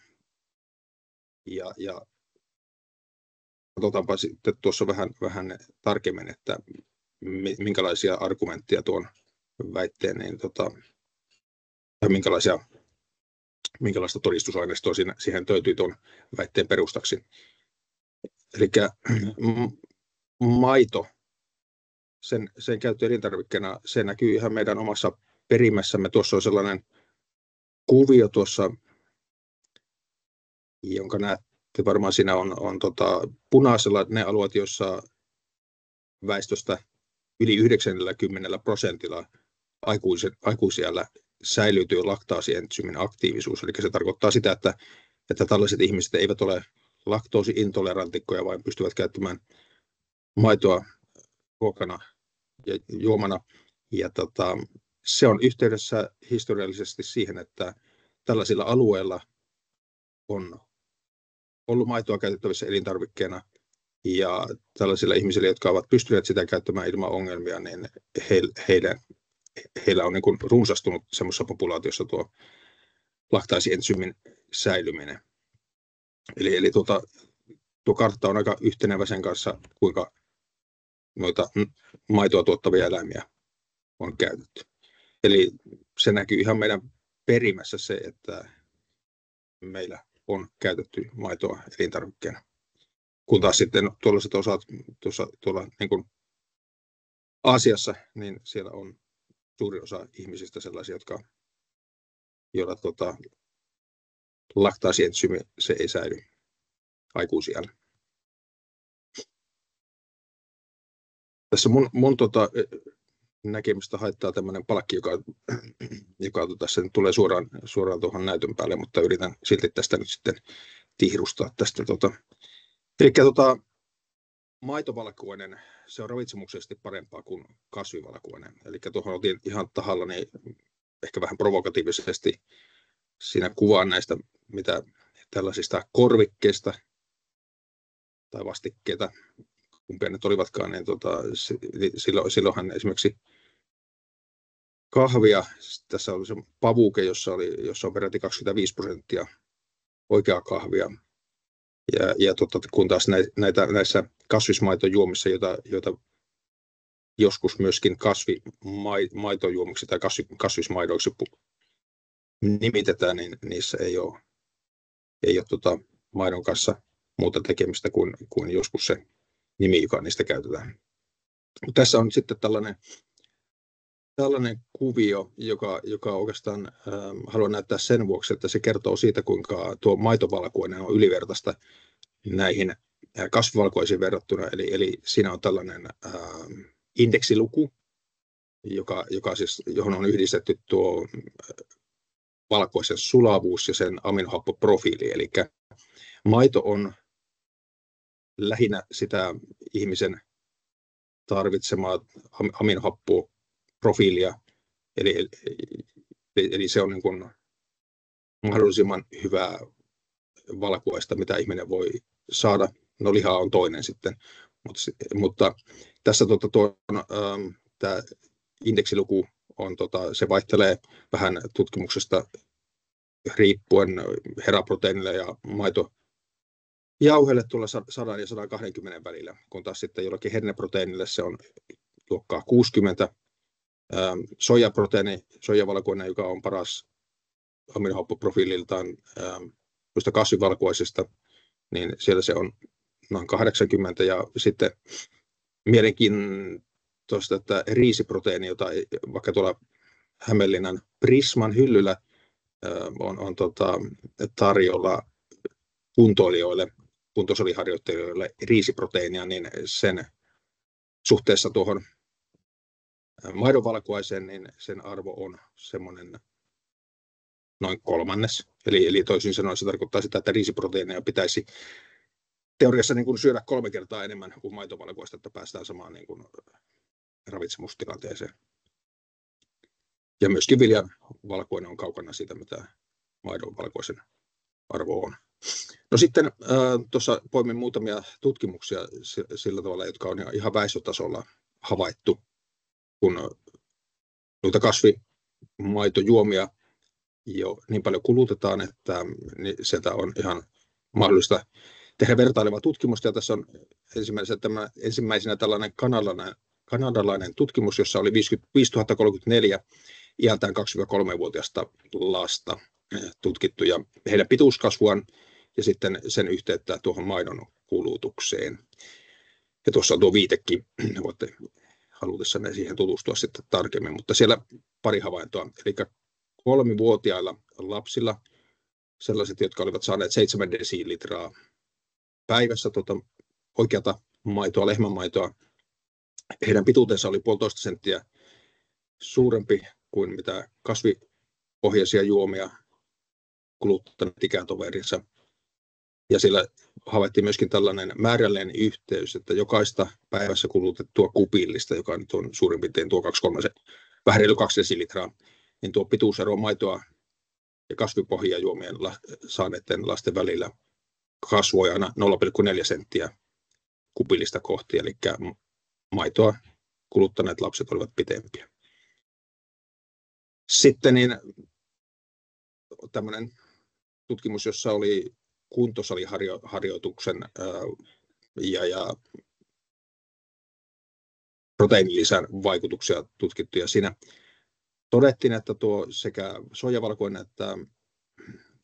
Ja katsotaanpa sitten tuossa vähän tarkemmin, että minkälaisia argumentteja tuon väitteen, niin minkälaista todistusaineistoa siihen löytyy tuon väitteen perustaksi. Eli maito, sen käyttö elintarvikkeena, se näkyy ihan meidän omassa perimässämme. Tuossa on sellainen kuvio tuossa, jonka näette varmaan siinä on punaisella ne alueet, joissa väestöstä yli 90% aikuisiällä säilyy laktaasientsyymin aktiivisuus. Eli se tarkoittaa sitä, että tällaiset ihmiset eivät ole laktoosiintolerantikkoja, vaan pystyvät käyttämään maitoa ruokana ja juomana. Ja se on yhteydessä historiallisesti siihen, että tällaisilla alueilla on ollut maitoa käytettävissä elintarvikkeena, ja tällaisilla ihmisillä, jotka ovat pystyneet sitä käyttämään ilman ongelmia, niin heillä on niin kuin runsastunut semmoisessa populaatiossa tuo laktaasientsyymin säilyminen. Eli tuo kartta on aika yhtenevä sen kanssa, kuinka noita maitoa tuottavia eläimiä on käytetty. Eli se näkyy ihan meidän perimässä se, että meillä on käytetty maitoa elintarvikkeena. Kun taas sitten tuollaiset osat tuolla niin kuin Aasiassa, niin siellä on suuri osa ihmisistä sellaisia, joilla laktaasientsyymi se ei säily aikuisiällä. Tässä mun näkemystä haittaa tämmöinen palkki, joka tässä tulee suoraan tuohon näytön päälle, mutta yritän silti tästä nyt sitten tihrustaa tästä. Eli maitovalkuainen, se on ravitsemuksellisesti parempaa kuin kasvivalkuainen. Eli tuohon otin ihan tahallani ehkä vähän provokatiivisesti siinä kuvaan näistä, mitä tällaisista korvikkeista tai vastikkeita, kumpia ne olivatkaan, niin silloinhan esimerkiksi kahvia, tässä oli se pavuke, jossa on peräti 25% oikeaa kahvia. Ja kun taas näissä kasvismaitojuomissa, joita joskus myöskin kasvimaitojuomiksi tai kasvismaidoiksi nimitetään, niin niissä ei ole maidon kanssa muuta tekemistä kuin joskus se nimi, joka niistä käytetään. Tässä on sitten tällainen kuvio, joka oikeastaan haluan näyttää sen vuoksi, että se kertoo siitä, kuinka tuo maitovalkuainen on ylivertaista näihin kasvivalkuaisiin verrattuna. Eli siinä on tällainen indeksiluku, johon on yhdistetty tuo valkuaisen sulavuus ja sen aminohappoprofiili. Eli maito on lähinnä sitä ihmisen tarvitsemaa aminohappoprofiilia, eli se on niin kuin mahdollisimman hyvää valkuaista, mitä ihminen voi saada. No liha on toinen sitten, mutta tässä tämä indeksiluku on, se vaihtelee vähän tutkimuksesta riippuen heraproteiinilla ja jauheelle tulla 100 ja 120 välillä, kun taas sitten jollakin herneproteiinille se on luokkaa 60. Soijavalkuainen, joka on paras aminohappoprofiililtaan kasvivalkuaisista, niin siellä se on noin 80, ja sitten mielenkiintoista, että riisiproteiini, jota vaikka tuolla Hämeenlinnan Prisman hyllyllä on tarjolla kuntoilijoille, kuntosaliharjoittelijoille riisiproteiinia, niin sen suhteessa tuohon maidonvalkuaiseen, niin sen arvo on semmoinen noin 1/3. Eli toisin sanoen se tarkoittaa sitä, että riisiproteiineja pitäisi teoriassa niin kuin syödä 3 kertaa enemmän kuin maitovalkuaista, että päästään samaan niin kuin ravitsemustilanteeseen. Ja myöskin viljan valkuainen on kaukana siitä, mitä maidon valkuaisen arvo on. No sitten tuossa poimin muutamia tutkimuksia sillä tavalla, jotka on ihan väestötasolla havaittu, kun noita kasvimaitojuomia jo niin paljon kulutetaan, että sieltä on ihan mahdollista tehdä vertailevaa tutkimusta. Ja tässä on ensimmäisenä tällainen kanadalainen tutkimus, jossa oli 55 034 iältään 2-3-vuotiaista lasta tutkittu ja heidän pituuskasvuaan ja sitten sen yhteyttä tuohon maidon kulutukseen. Ja tuossa on tuo viitekin, voitte halutessanne siihen tutustua sitten tarkemmin, mutta siellä pari havaintoa. Eli 3-vuotiailla lapsilla, sellaiset, jotka olivat saaneet 7 desilitraa päivässä oikeata maitoa, lehmänmaitoa, heidän pituutensa oli 1,5 senttiä suurempi kuin mitä kasvipohjaisia juomia kuluttaneet ikätoverinsa. Ja siellä havaittiin myöskin tällainen määrällinen yhteys, että jokaista päivässä kulutettua kupillista, joka nyt on suurin piirtein tuo vähän reilu 2 desilitraa, niin tuo pituusero maitoa ja kasvipohjia juomien saaneiden lasten välillä kasvoi aina 0,4 senttiä kupillista kohti, eli maitoa kuluttaneet lapset olivat pitempiä. Sitten niin tämmöinen tutkimus, jossa oli kuntosaliharjoituksen ja proteiinilisän vaikutuksia tutkittu, ja siinä todettiin, että tuo sekä soijavalkuainen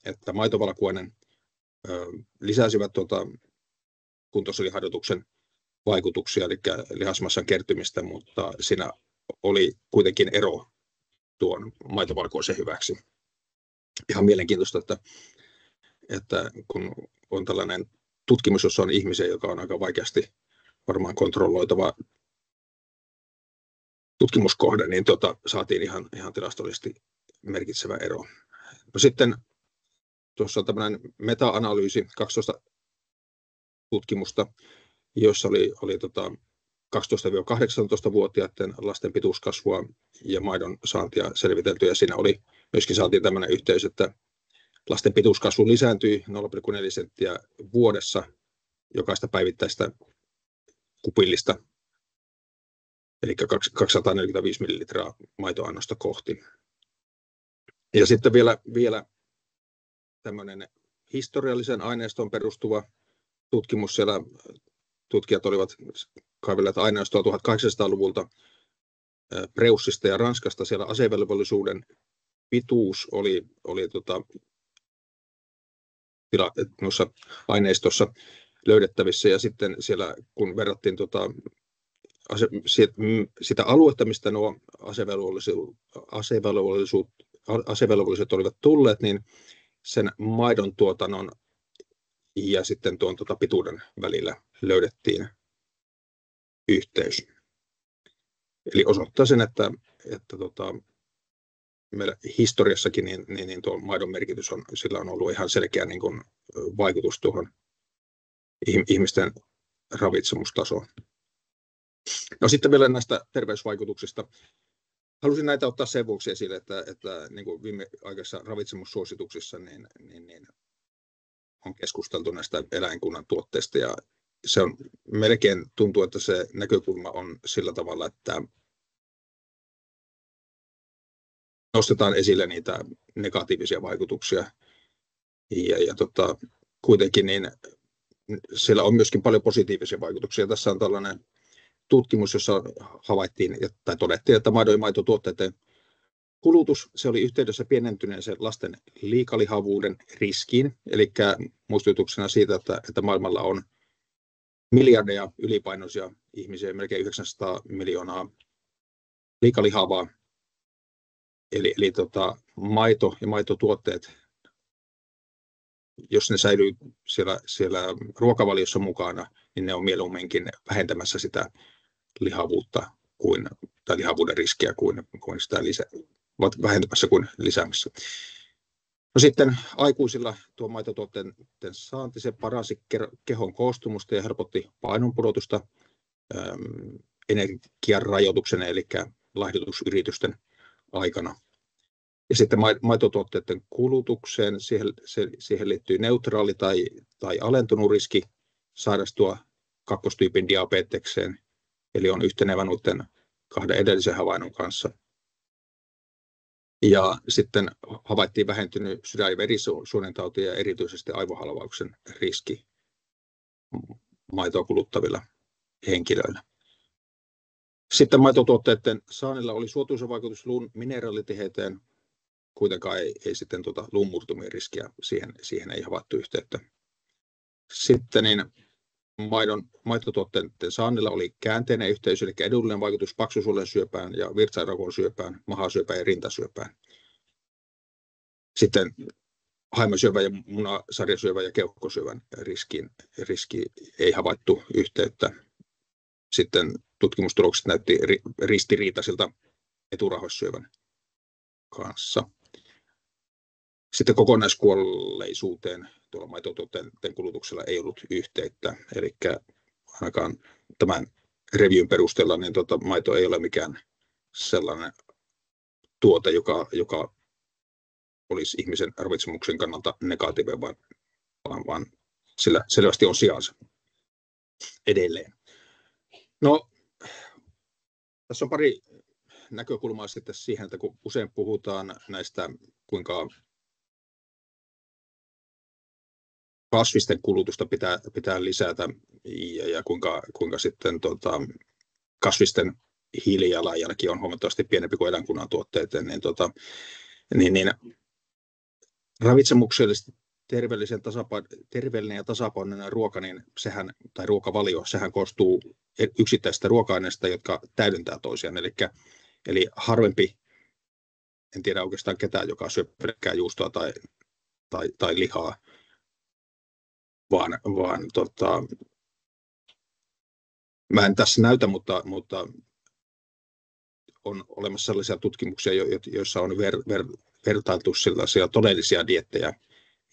että maitovalkuainen lisäsivät kuntosaliharjoituksen vaikutuksia, eli lihasmassan kertymistä, mutta siinä oli kuitenkin ero tuon maitovalkuaisen hyväksi. Ihan mielenkiintoista, että kun on tällainen tutkimus, jossa on ihmisiä, joka on aika vaikeasti varmaan kontrolloitava tutkimuskohde, niin saatiin ihan tilastollisesti merkitsevä ero. No sitten tuossa on tämmöinen meta-analyysi, 12 tutkimusta, jossa oli 12-18-vuotiaiden lasten pituuskasvua ja maidon saantia selvitelty, ja siinä myöskin saatiin tämmöinen yhteys, että lasten pituuskasvu lisääntyi 0,4 senttiä vuodessa jokaista päivittäistä kupillista, eli 245 millilitraa maitoannosta kohti. Ja sitten vielä tämmöinen historiallisen aineistoon perustuva tutkimus. Siellä tutkijat olivat kaivelleet aineistoa 1800-luvulta Preussista ja Ranskasta. Siellä asevelvollisuuden pituus oli noissa aineistossa löydettävissä, ja sitten siellä kun verrattiin sitä aluetta, mistä nuo asevelvolliset olivat tulleet, niin sen maidon tuotannon ja sitten tuon pituuden välillä löydettiin yhteys. Eli osoittaa sen, että meillä historiassakin niin tuo maidon merkitys sillä on ollut ihan selkeä niin kuin vaikutus tuohon ihmisten ravitsemustasoon. No sitten vielä näistä terveysvaikutuksista. Halusin näitä ottaa sen vuoksi esille, että niin kuin viimeaikaisissa ravitsemussuosituksissa niin on keskusteltu näistä eläinkunnan tuotteista, ja se on melkein tuntuu, että se näkökulma on sillä tavalla, että nostetaan esille niitä negatiivisia vaikutuksia, ja kuitenkin niin siellä on myöskin paljon positiivisia vaikutuksia. Tässä on tällainen tutkimus, jossa havaittiin tai todettiin, että maidon ja maitotuotteiden kulutus, se oli yhteydessä pienentyneeseen lasten liikalihavuuden riskiin, eli muistutuksena siitä, että maailmalla on miljardeja ylipainoisia ihmisiä, melkein 900 miljoonaa liikalihavaa, eli maito ja maitotuotteet, jos ne säilyy siellä ruokavaliossa mukana, niin ne on mieluumminkin vähentämässä sitä lihavuutta tai lihavuuden riskiä kuin sitä vähentämässä kuin lisäämässä. No sitten aikuisilla tuo maitotuotteiden saanti, se paransi kehon koostumusta ja helpotti painonpudotusta energian rajoituksen eli laihdutusyritysten aikana. Ja sitten maitotuotteiden kulutukseen, siihen liittyy neutraali tai alentunut riski sairastua kakkostyypin diabetekseen, eli on yhtenevä noiden kahden edellisen havainnon kanssa. Ja sitten havaittiin vähentynyt sydän- ja verisuonitautien ja erityisesti aivohalvauksen riski maitoa kuluttavilla henkilöillä. Sitten maitotuotteiden saannilla oli suotuisa vaikutus luun mineraalitiheyteen, kuitenkaan ei sitten luun murtumien riskiä, siihen ei havaittu yhteyttä. Sitten maitotuotteiden saannilla oli käänteinen yhteys, eli edullinen vaikutus paksusuolen syöpään ja virtsainrakon syöpään, mahasyöpään ja rintasyöpään. Sitten haimasyövän ja munasarjasyövän ja keuhkosyövän riski ei havaittu yhteyttä. Sitten tutkimustulokset näytti ristiriitaisilta eturauhassyövän kanssa. Sitten kokonaiskuolleisuuteen tuolla maitotuotteiden kulutuksella ei ollut yhteyttä, eli ainakaan tämän reviewin perusteella niin maito ei ole mikään sellainen tuote, joka olisi ihmisen ravitsemuksen kannalta negatiivinen, vaan sillä selvästi on sijansa edelleen. No, tässä on pari näkökulmaa sitten siihen, että kun usein puhutaan näistä, kuinka kasvisten kulutusta pitää lisätä ja kuinka sitten kasvisten hiilijalanjälki on huomattavasti pienempi kuin eläinkunnan tuotteiden, niin ravitsemuksellisesti terveellinen ja tasapainoinen ruoka, niin tai ruokavalio, sehän koostuu yksittäisistä ruoka-aineista, jotka täydentää toisiaan. Eli harvempi, en tiedä oikeastaan ketään, joka syö pelkkää juustoa tai lihaa, vaan mä en tässä näytä, mutta on olemassa sellaisia tutkimuksia, joissa on vertailtu sellaisia todellisia dieettejä,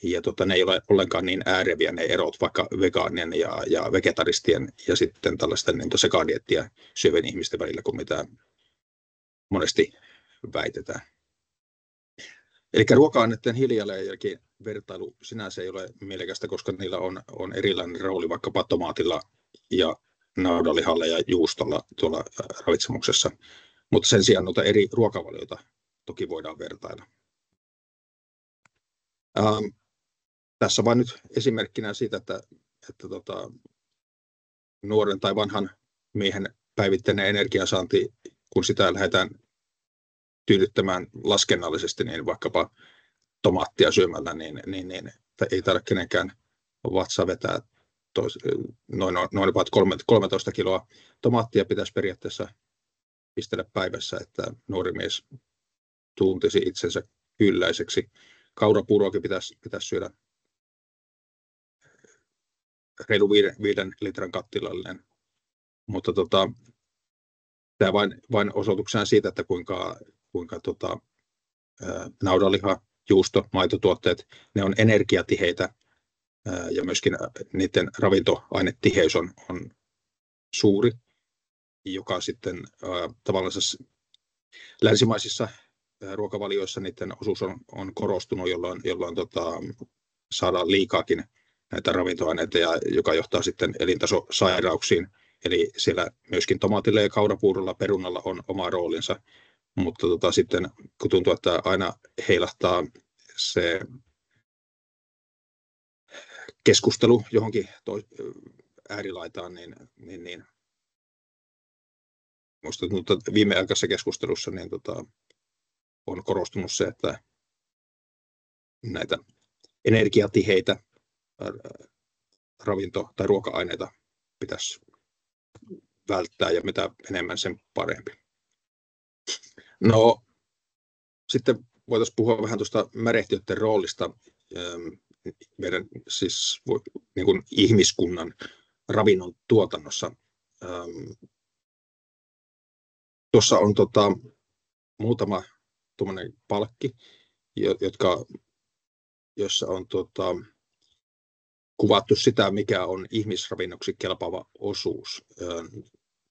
ja ne ei ole ollenkaan niin ääreviä ne erot vaikka vegaanien ja vegetaristien ja sitten tällaisten sekadiettiä syövien ihmisten välillä kuin mitä monesti väitetään. Eli ruoka-aineiden hiilijalanjälki vertailu sinänsä ei ole mielekästä, koska niillä on erilainen rooli vaikkapa tomaatilla ja naudanlihalla ja juustolla tuolla ravitsemuksessa, mutta sen sijaan noita eri ruokavalioita toki voidaan vertailla. Tässä vain nyt esimerkkinä siitä, että nuoren tai vanhan miehen päivittäinen energiansaanti, kun sitä lähdetään tyydyttämään laskennallisesti, niin vaikkapa tomaattia syömällä, niin ei tarvitse kenenkään vatsa vetää noin about 13 kiloa tomaattia pitäisi periaatteessa pistellä päivässä, että nuori mies tuntisi itsensä kylläiseksi. Kaurapuuroakin pitäisi syödä reilu 5 litran kattilallinen, mutta tämä vain osoituksena siitä, että kuinka naudanliha, juusto, maitotuotteet, ne on energiatiheitä ja myöskin niiden ravintoainetiheys on suuri, joka sitten tavallaan länsimaisissa ruokavalioissa niiden osuus on korostunut, jolloin saadaan liikaakin näitä ravintoaineita, joka johtaa sitten elintasosairauksiin. Eli siellä myöskin tomaatilla ja kaurapuurolla, perunalla on oma roolinsa, mutta sitten kun tuntuu, että aina heilahtaa se keskustelu johonkin äärilaitaan, niin minusta viimeaikaisessa keskustelussa niin on korostunut se, että näitä energiatiheitä ravinto- tai ruoka-aineita pitäisi välttää ja mitä enemmän sen parempi. No, sitten voitaisiin puhua vähän tuosta märehtiöiden roolista meidän siis niin kuin ihmiskunnan ravinnon tuotannossa. Tuossa on muutama tuommoinen palkki, jossa on kuvattu sitä, mikä on ihmisravinnoksi kelpaava osuus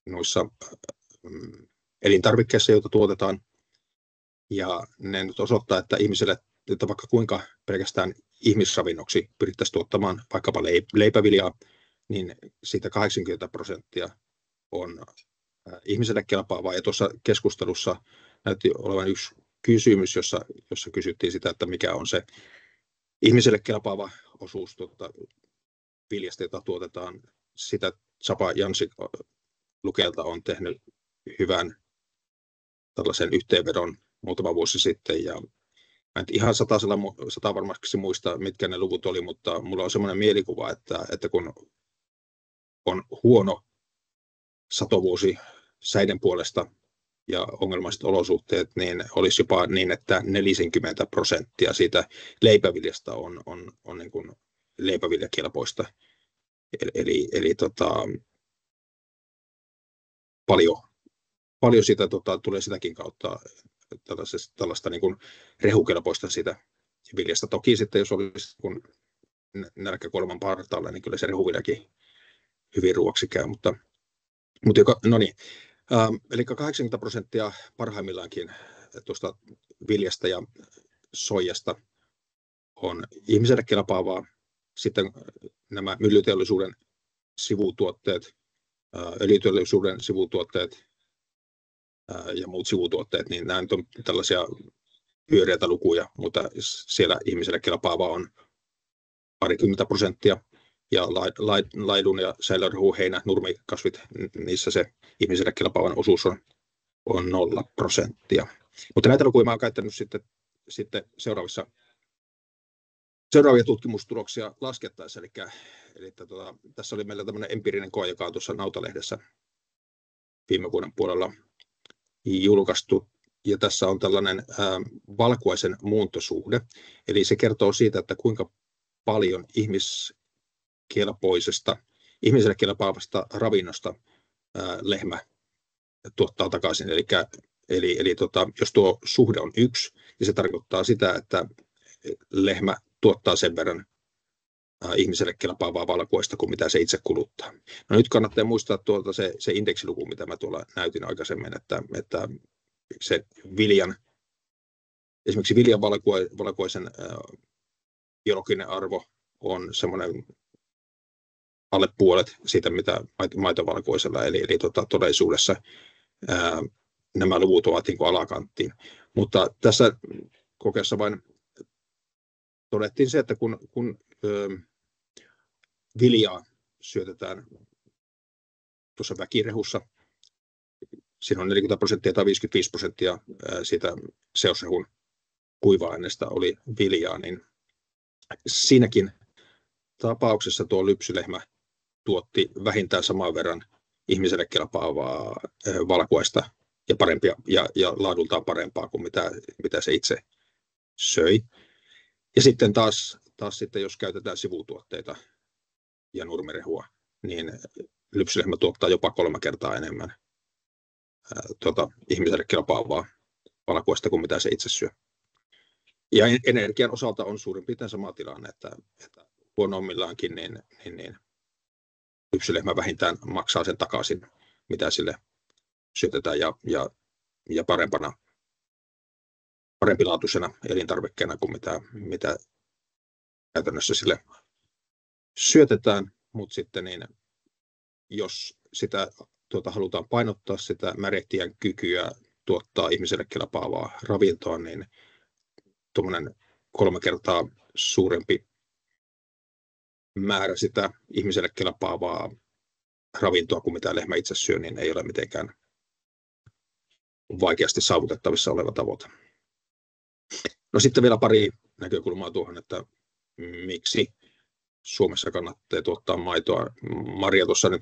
noissa elintarvikkeissa, joita tuotetaan. Ja ne nyt osoittaa, että ihmiselle, että vaikka kuinka pelkästään ihmisravinnoksi pyrittäisiin tuottamaan vaikkapa leipäviljaa, niin siitä 80% on ihmiselle kelpaavaa. Ja tuossa keskustelussa näytti olevan yksi kysymys, jossa kysyttiin sitä, että mikä on se ihmiselle kelpaava osuus viljasta, jota tuotetaan. Sitä Chapa Jansik Lukelta on tehnyt hyvän tällaisen yhteenvedon muutama vuosi sitten. Ja mä en ihan sata varmasti muista, mitkä ne luvut oli, mutta mulla on semmoinen mielikuva, että kun on huono satovuosi säiden puolesta ja ongelmaiset olosuhteet, niin olisi jopa niin, että 40% siitä leipäviljasta on niin kuin leipäviljakelpoista. Eli paljon siitä tulee sitäkin kautta tällaista niin kuin rehukelpoista siitä viljasta. Toki sitten, jos olisi kun nälkäkuoleman partaalla, niin kyllä se rehuviljakin hyvin ruoksi käy. No niin. Eli 80% parhaimmillaankin tuosta viljasta ja soijasta on ihmiselle kelpaavaa. Sitten nämä myllyteollisuuden sivutuotteet, öljyteollisuuden sivutuotteet ja muut sivutuotteet, niin nämä on tällaisia pyöreitä lukuja, mutta siellä ihmiselle kelpaavaa on 20%. Ja laidun ja säilörehu, heinä, nurmikasvit, niissä se ihmiselle kelpaavan osuus on 0%. Mutta näitä lukuja mä olen käyttänyt sitten seuraavia tutkimustuloksia laskettaessa. Eli tässä oli meillä tämmöinen empiirinen koe, joka on tuossa Nautalehdessä viime vuoden puolella julkaistu. Ja tässä on tällainen valkuaisen muuntosuhde. Eli se kertoo siitä, että kuinka paljon ihmiselle kelpaavasta ravinnosta lehmä tuottaa takaisin. Eli jos tuo suhde on 1, niin se tarkoittaa sitä, että lehmä tuottaa sen verran ihmiselle kelpaavaa valkuaista kuin mitä se itse kuluttaa. No nyt kannattaa muistaa se indeksiluku, mitä mä tuolla näytin aikaisemmin, että se esimerkiksi viljan valkuaisen biologinen arvo on semmoinen alle puolet siitä, mitä maitovalkuaisella, eli todellisuudessa nämä luvut ovat niin kuin alakanttiin. Mutta tässä kokeessa vain todettiin se, että kun viljaa syötetään tuossa väkirehussa, siinä on 40% tai 55% siitä seosrehun kuiva-aineesta oli viljaa, niin siinäkin tapauksessa tuo lypsylehmä tuotti vähintään saman verran ihmiselle kelpaavaa valkuaista ja parempia ja laadultaan parempaa kuin mitä se itse söi. Ja sitten taas sitten, jos käytetään sivutuotteita ja nurmirehua, niin lypsylehmä tuottaa jopa 3 kertaa enemmän ihmiselle kelpaavaa valkuaista kuin mitä se itse syö. Ja energian osalta on suurin piirtein sama tilanne, että huonommillaankin niin lypsylehmä vähintään maksaa sen takaisin, mitä sille syötetään ja parempilaatuisena elintarvikkeena kuin mitä käytännössä sille syötetään. Mutta sitten niin, jos sitä halutaan painottaa sitä märehtijän kykyä tuottaa ihmiselle kelpaavaa ravintoa, niin tuommoinen 3 kertaa suurempi määrä sitä ihmiselle kelpaavaa ravintoa kuin mitä lehmä itse syö, niin ei ole mitenkään vaikeasti saavutettavissa oleva tavoite. No sitten vielä pari näkökulmaa tuohon, että miksi Suomessa kannattaa tuottaa maitoa. Maria tuossa nyt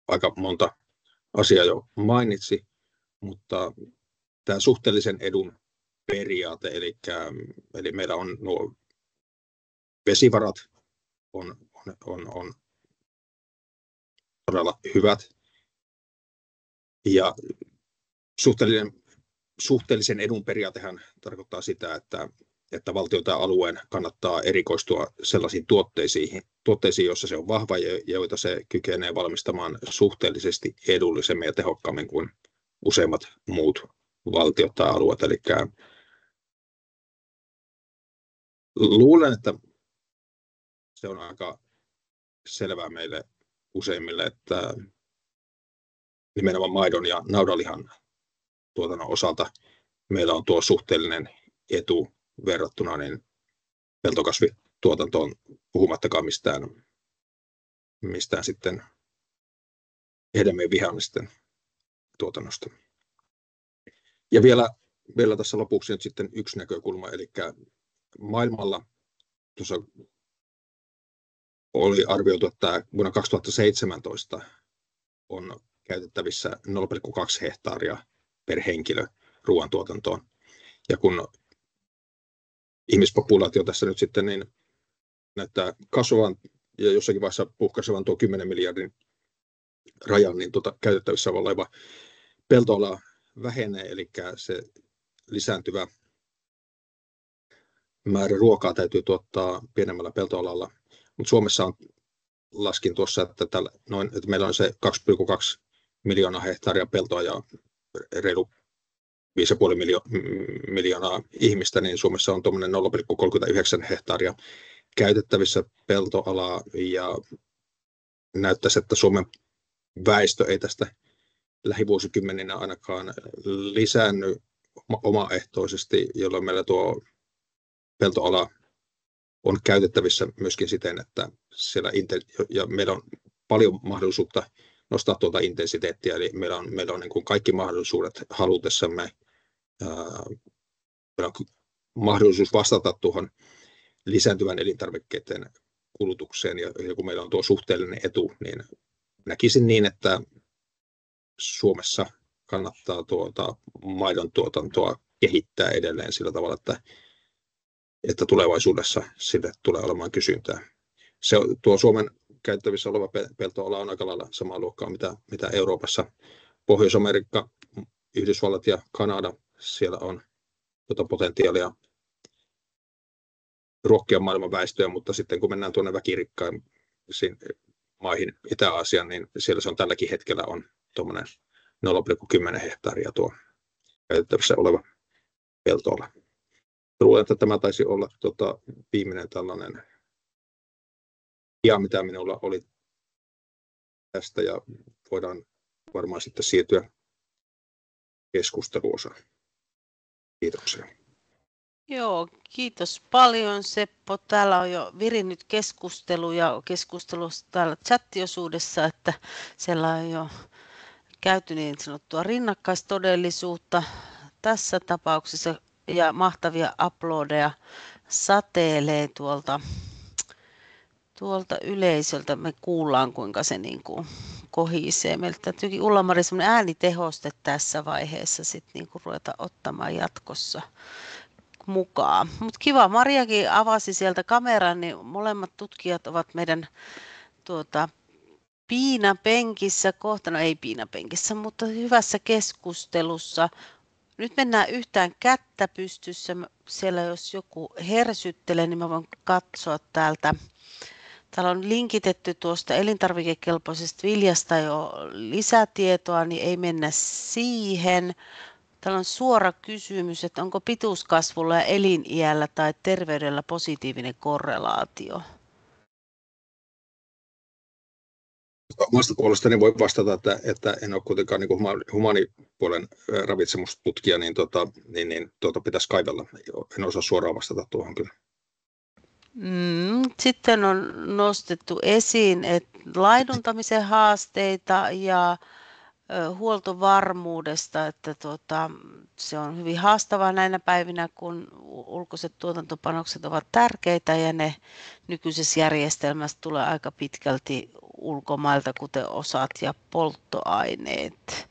aika monta asiaa jo mainitsi, mutta tämä suhteellisen edun periaate, eli meillä on nuo vesivarat on todella hyvät ja suhteellisen edun periaatehan tarkoittaa sitä, että valtion tai alueen kannattaa erikoistua sellaisiin tuotteisiin, joissa se on vahva ja joita se kykenee valmistamaan suhteellisesti edullisemmin ja tehokkaammin kuin useimmat muut valtiot tai alueet. Eli luulen, että se on aika selvää meille useimmille, että nimenomaan maidon ja naudanlihan tuotannon osalta meillä on tuo suhteellinen etu verrattuna niin peltokasvituotantoon, puhumattakaan mistään sitten hedelmien vihannisten tuotannosta. Ja vielä tässä lopuksi nyt sitten yksi näkökulma, eli maailmalla tuossa oli arvioitu, että vuonna 2017 on käytettävissä 0,2 hehtaaria per henkilö ruoantuotantoon. Ja kun ihmispopulaatio tässä nyt sitten niin näyttää kasvavan ja jossakin vaiheessa puhkaisevan tuo 10 miljardin rajan, niin käytettävissä oleva peltoala vähenee, eli se lisääntyvä määrä ruokaa täytyy tuottaa pienemmällä peltoalalla. Mutta Suomessa laskin tuossa, että meillä on se 2,2 miljoonaa hehtaaria peltoa ja reilu 5,5 miljoonaa ihmistä, niin Suomessa on tuommoinen 0,39 hehtaaria käytettävissä peltoalaa, ja näyttäisi, että Suomen väestö ei tästä lähivuosikymmeninä ainakaan lisäänny omaehtoisesti, jolloin meillä tuo peltoala on käytettävissä myöskin siten, että siellä ja meillä on paljon mahdollisuutta nostaa tuota intensiteettiä, eli meillä on niin kuin kaikki mahdollisuudet halutessamme. Meillä on mahdollisuus vastata tuohon lisääntyvän elintarvikkeiden kulutukseen, ja kun meillä on tuo suhteellinen etu, niin näkisin niin, että Suomessa kannattaa tuota maidon tuotantoa kehittää edelleen sillä tavalla, että tulevaisuudessa sille tulee olemaan kysyntää. Tuo Suomen käyttävissä oleva peltoala on aika lailla samaa luokkaa, mitä Euroopassa. Pohjois-Amerikka, Yhdysvallat ja Kanada, siellä on potentiaalia ruokkia maailman väestöä, mutta sitten kun mennään tuonne väkirikkaisiin maihin Itä-Aasiaan, niin siellä se on tälläkin hetkellä on tuommoinen 0,10 hehtaaria tuo käytettävissä oleva peltoala. Luulen, että tämä taisi olla viimeinen tällainen mitä minulla oli tästä, ja voidaan varmaan sitten siirtyä keskusteluosaan. Kiitoksia. Joo, kiitos paljon Seppo. Täällä on jo virinnyt keskustelu ja keskustelussa täällä chattiosuudessa, että siellä on jo käyty niin sanottua rinnakkaistodellisuutta tässä tapauksessa, ja mahtavia uploadeja satelee tuolta yleisöltä. Me kuullaan, kuinka se niin kuin kohisee. Meiltä täytyykin Ulla-Mari semmoinen äänitehoste tässä vaiheessa sitten niin kuin ruveta ottamaan jatkossa mukaan. Mutta kiva, Mariakin avasi sieltä kameran, niin molemmat tutkijat ovat meidän piinapenkissä kohta, no ei piinapenkissä, mutta hyvässä keskustelussa. Nyt mennään yhtään kättä pystyssä. Siellä jos joku hersyttelee, niin mä voin katsoa täältä. Täällä on linkitetty tuosta elintarvikekelpoisesta viljasta jo lisätietoa, niin ei mennä siihen. Täällä on suora kysymys, että onko pituuskasvulla ja eliniällä tai terveydellä positiivinen korrelaatio? Omasta puolestani voi vastata, että en ole kuitenkaan niin humaanipuolen ravitsemustutkija, niin pitäisi kaivella. En osaa suoraan vastata tuohon kyllä. Sitten on nostettu esiin, että laiduntamisen haasteita ja huoltovarmuudesta, että se on hyvin haastavaa näinä päivinä, kun ulkoiset tuotantopanokset ovat tärkeitä ja ne nykyisessä järjestelmässä tulee aika pitkälti ulkomailta, kuten osat ja polttoaineet.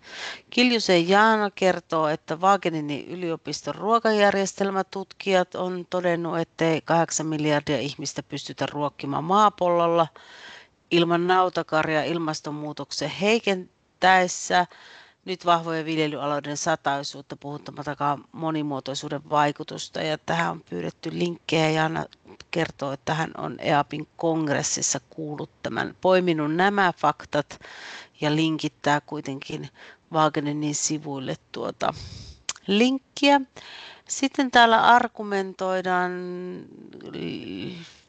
Kiljusen Jaana kertoo, että Wageningen yliopiston ruokajärjestelmätutkijat on todennut, ettei 8 miljardia ihmistä pystytä ruokkimaan maapallolla ilman nautakarjaa ilmastonmuutoksen heikentäessä. Nyt vahvojen viljelyaloiden sataisuutta puhuttamattakaan monimuotoisuuden vaikutusta. Ja tähän on pyydetty linkkejä. Jaana kertoo, että hän on EAPin kongressissa kuullut tämän, poiminut nämä faktat ja linkittää kuitenkin Wageningen sivuille linkkiä. Sitten täällä argumentoidaan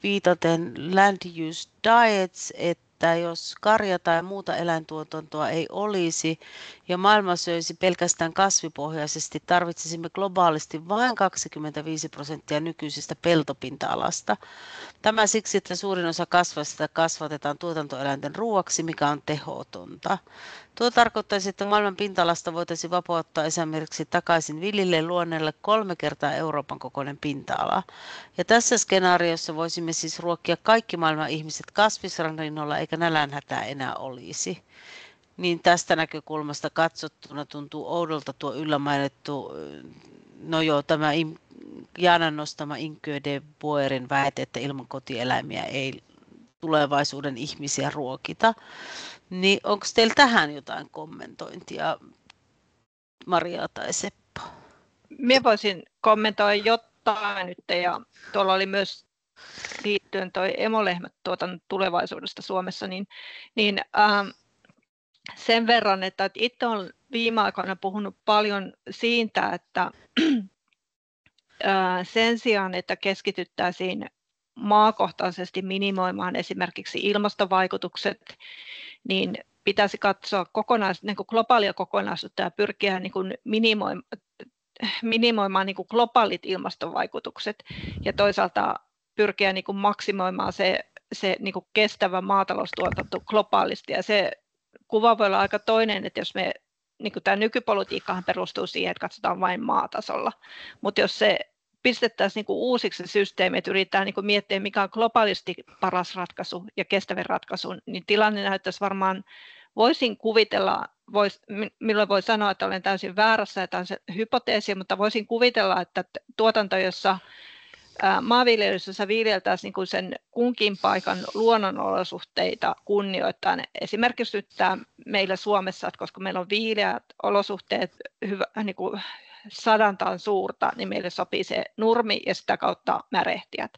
viitaten Land Use Diets, että jos karja tai muuta eläintuotantoa ei olisi ja maailma söisi pelkästään kasvipohjaisesti, tarvitsisimme globaalisti vain 25% nykyisestä peltopinta-alasta. Tämä siksi, että suurin osa kasvasta kasvatetaan tuotantoeläinten ruuaksi, mikä on tehotonta. Tuo tarkoittaisi, että maailman pinta-alasta voitaisiin vapauttaa esimerkiksi takaisin villille luonnolle 3 kertaa Euroopan kokoinen pinta-ala. Ja tässä skenaariossa voisimme siis ruokkia kaikki maailman ihmiset kasvisrannoilla eikä nälänhätää enää olisi. Niin tästä näkökulmasta katsottuna tuntuu oudolta tuo yllä mainittu, tämä Jaanan nostama Inge de Boerin väite, että ilman kotieläimiä ei tulevaisuuden ihmisiä ruokita. Niin onko teillä tähän jotain kommentointia, Maria tai Seppo? Minä voisin kommentoida jotain nyt, ja tuolla oli myös liittyen toi emolehmät tulevaisuudesta Suomessa, niin sen verran, että itse olen viime aikoina puhunut paljon siitä, että sen sijaan, että keskityttäisiin maakohtaisesti minimoimaan esimerkiksi ilmastovaikutukset, niin pitäisi katsoa globaalia kokonaisuutta ja pyrkiä minimoimaan globaalit ilmastovaikutukset ja toisaalta pyrkiä maksimoimaan se kestävä maataloustuotanto globaalisti. Ja se kuva voi olla aika toinen, että jos tämä nykypolitiikkahan perustuu siihen, että katsotaan vain maatasolla, mutta jos se pistettäisiin uusiksi se systeemi, että yritetään miettiä, mikä on globaalisti paras ratkaisu ja kestävin ratkaisu, niin tilanne näyttäisi varmaan, voisin kuvitella, milloin voi sanoa, että olen täysin väärässä, ja tämä on se hypoteesi, mutta voisin kuvitella, että tuotanto, jossa maanviljelyssä viljeltäisiin sen kunkin paikan luonnonolosuhteita kunnioittaen. Esimerkiksi nyt meillä Suomessa, että koska meillä on viileät olosuhteet, sadantaan suurta, niin meille sopii se nurmi ja sitä kautta märehtijät.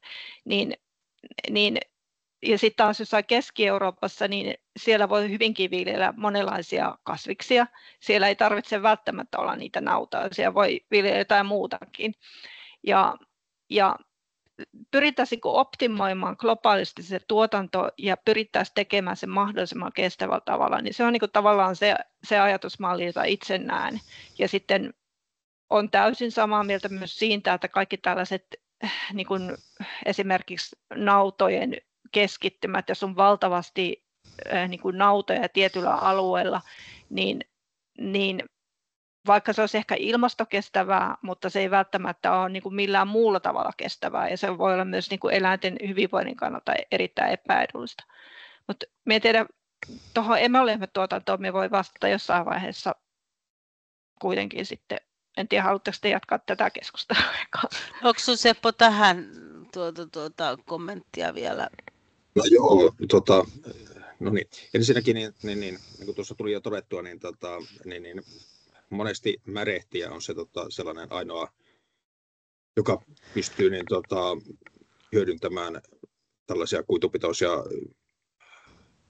Ja sitten taas jossain Keski-Euroopassa, niin siellä voi hyvinkin viljellä monenlaisia kasviksia. Siellä ei tarvitse välttämättä olla niitä nautoja, siellä voi viljellä jotain muutakin. Ja pyrittäisiin optimoimaan globaalisti se tuotanto ja pyrittäisiin tekemään se mahdollisimman kestävällä tavalla, niin se on tavallaan se ajatusmalli, jota itse näen. Ja sitten on täysin samaa mieltä myös siitä, että kaikki tällaiset esimerkiksi nautojen keskittymät, jos on valtavasti nautoja tietyllä alueella, niin vaikka se olisi ehkä ilmastokestävää, mutta se ei välttämättä ole millään muulla tavalla kestävää, ja se voi olla myös eläinten hyvinvoinnin kannalta erittäin epäedullista. Mutta me tiedä, tuohon emolehmätuotantoon me voi vastata jossain vaiheessa kuitenkin sitten. En tiedä, haluatteko te jatkaa tätä keskustelua? Onko sinulla, Seppo, tähän kommenttia vielä? No joo, no niin. Ensinnäkin, niin kuin tuossa tuli jo todettua, niin monesti märehtiä on se sellainen ainoa, joka pystyy hyödyntämään tällaisia kuitupitoisia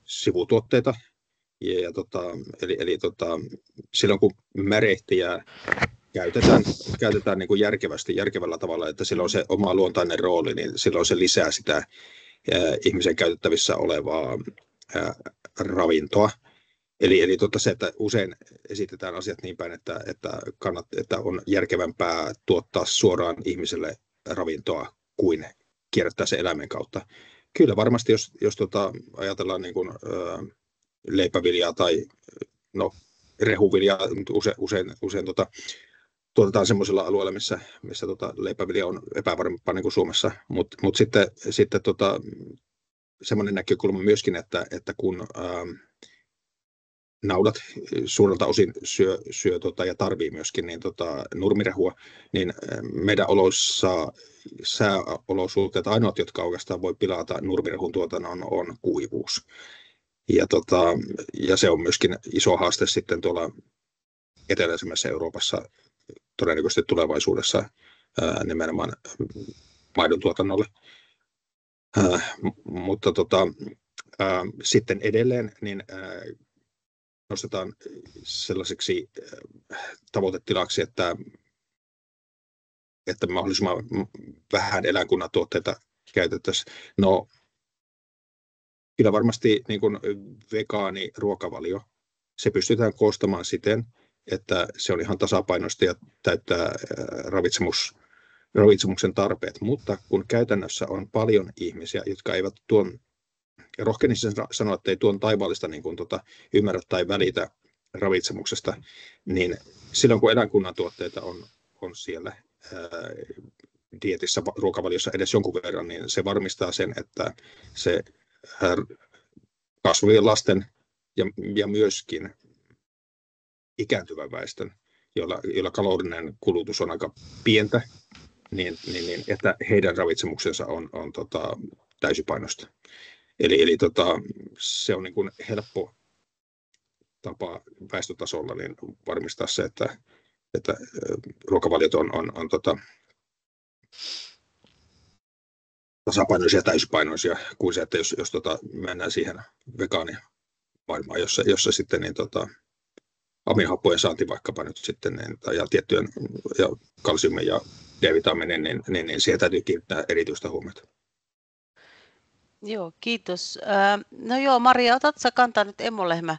sivutuotteita. Eli silloin kun märehtiä käytetään niin kuin järkevällä tavalla, että sillä on se oma luontainen rooli, niin silloin se lisää sitä ihmisen käytettävissä olevaa ravintoa. Eli se, että usein esitetään asiat niin päin, että on järkevämpää tuottaa suoraan ihmiselle ravintoa kuin kierrättää sen eläimen kautta. Kyllä varmasti, jos ajatellaan niin kuin, leipäviljaa tai rehuviljaa, usein tuotetaan semmoisilla alueilla, missä leipävilja on epävarmempaa niin kuin Suomessa, mutta sitten semmoinen näkökulma myöskin, että kun naudat suurelta osin syö ja tarvii myöskin niin nurmirehua, niin meidän oloissa sääolosuhteet ainoat, jotka oikeastaan voi pilata nurmirehun tuotannon, on kuivuus. Ja se on myöskin iso haaste sitten tuolla eteläisemmässä Euroopassa todennäköisesti tulevaisuudessa nimenomaan maidon tuotannolle. Mutta sitten edelleen niin nostetaan sellaiseksi tavoitetilaksi, että mahdollisimman vähän eläinkunnan tuotteita käytettäisiin. No, kyllä varmasti niin kuin vegaaniruokavalio, se pystytään koostamaan siten, että se on ihan tasapainoista ja täyttää ravitsemuksen tarpeet, mutta kun käytännössä on paljon ihmisiä, jotka eivät rohkenisin sanoa, että ei tuon taivaallista niin kuin, ymmärrä tai välitä ravitsemuksesta, niin silloin kun eläinkunnan tuotteita on siellä dietissä, ruokavaliossa edes jonkun verran, niin se varmistaa sen, että se kasvavien lasten ja myöskin ikääntyvän väestön, jolla kalorinen kulutus on aika pientä, niin että heidän ravitsemuksensa on täysipainoista. Eli se on niin kuin helppo tapa väestötasolla niin varmistaa se, että ruokavaliot on tasapainoisia ja täysipainoisia, kuin se, että jos mennään siihen vegaanimaailmaan, jossa sitten niin aminohappojen saanti vaikkapa nyt sitten, ja tiettyjen ja kalsiumin ja D-vitamiinin, niin siihen täytyy kiinnittää erityistä huomiota. Joo, kiitos. No joo, Maria, otatko sä kantaa nyt emolehmä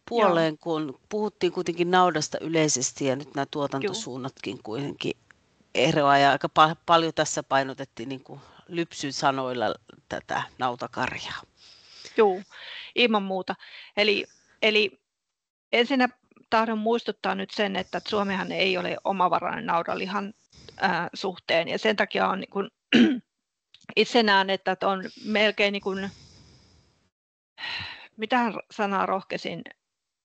puoleen, kun puhuttiin kuitenkin naudasta yleisesti ja nyt nämä tuotantosuunnatkin kuitenkin eroaa ja aika paljon tässä painotettiin niin kuin lypsyn sanoilla tätä nautakarjaa. Joo, ilman muuta. Eli ensinnä tahdon muistuttaa nyt sen, että Suomihan ei ole omavarainen naudanlihan suhteen ja sen takia on niin kuin, itse näen, että on melkein niin kuin, mitä sanaa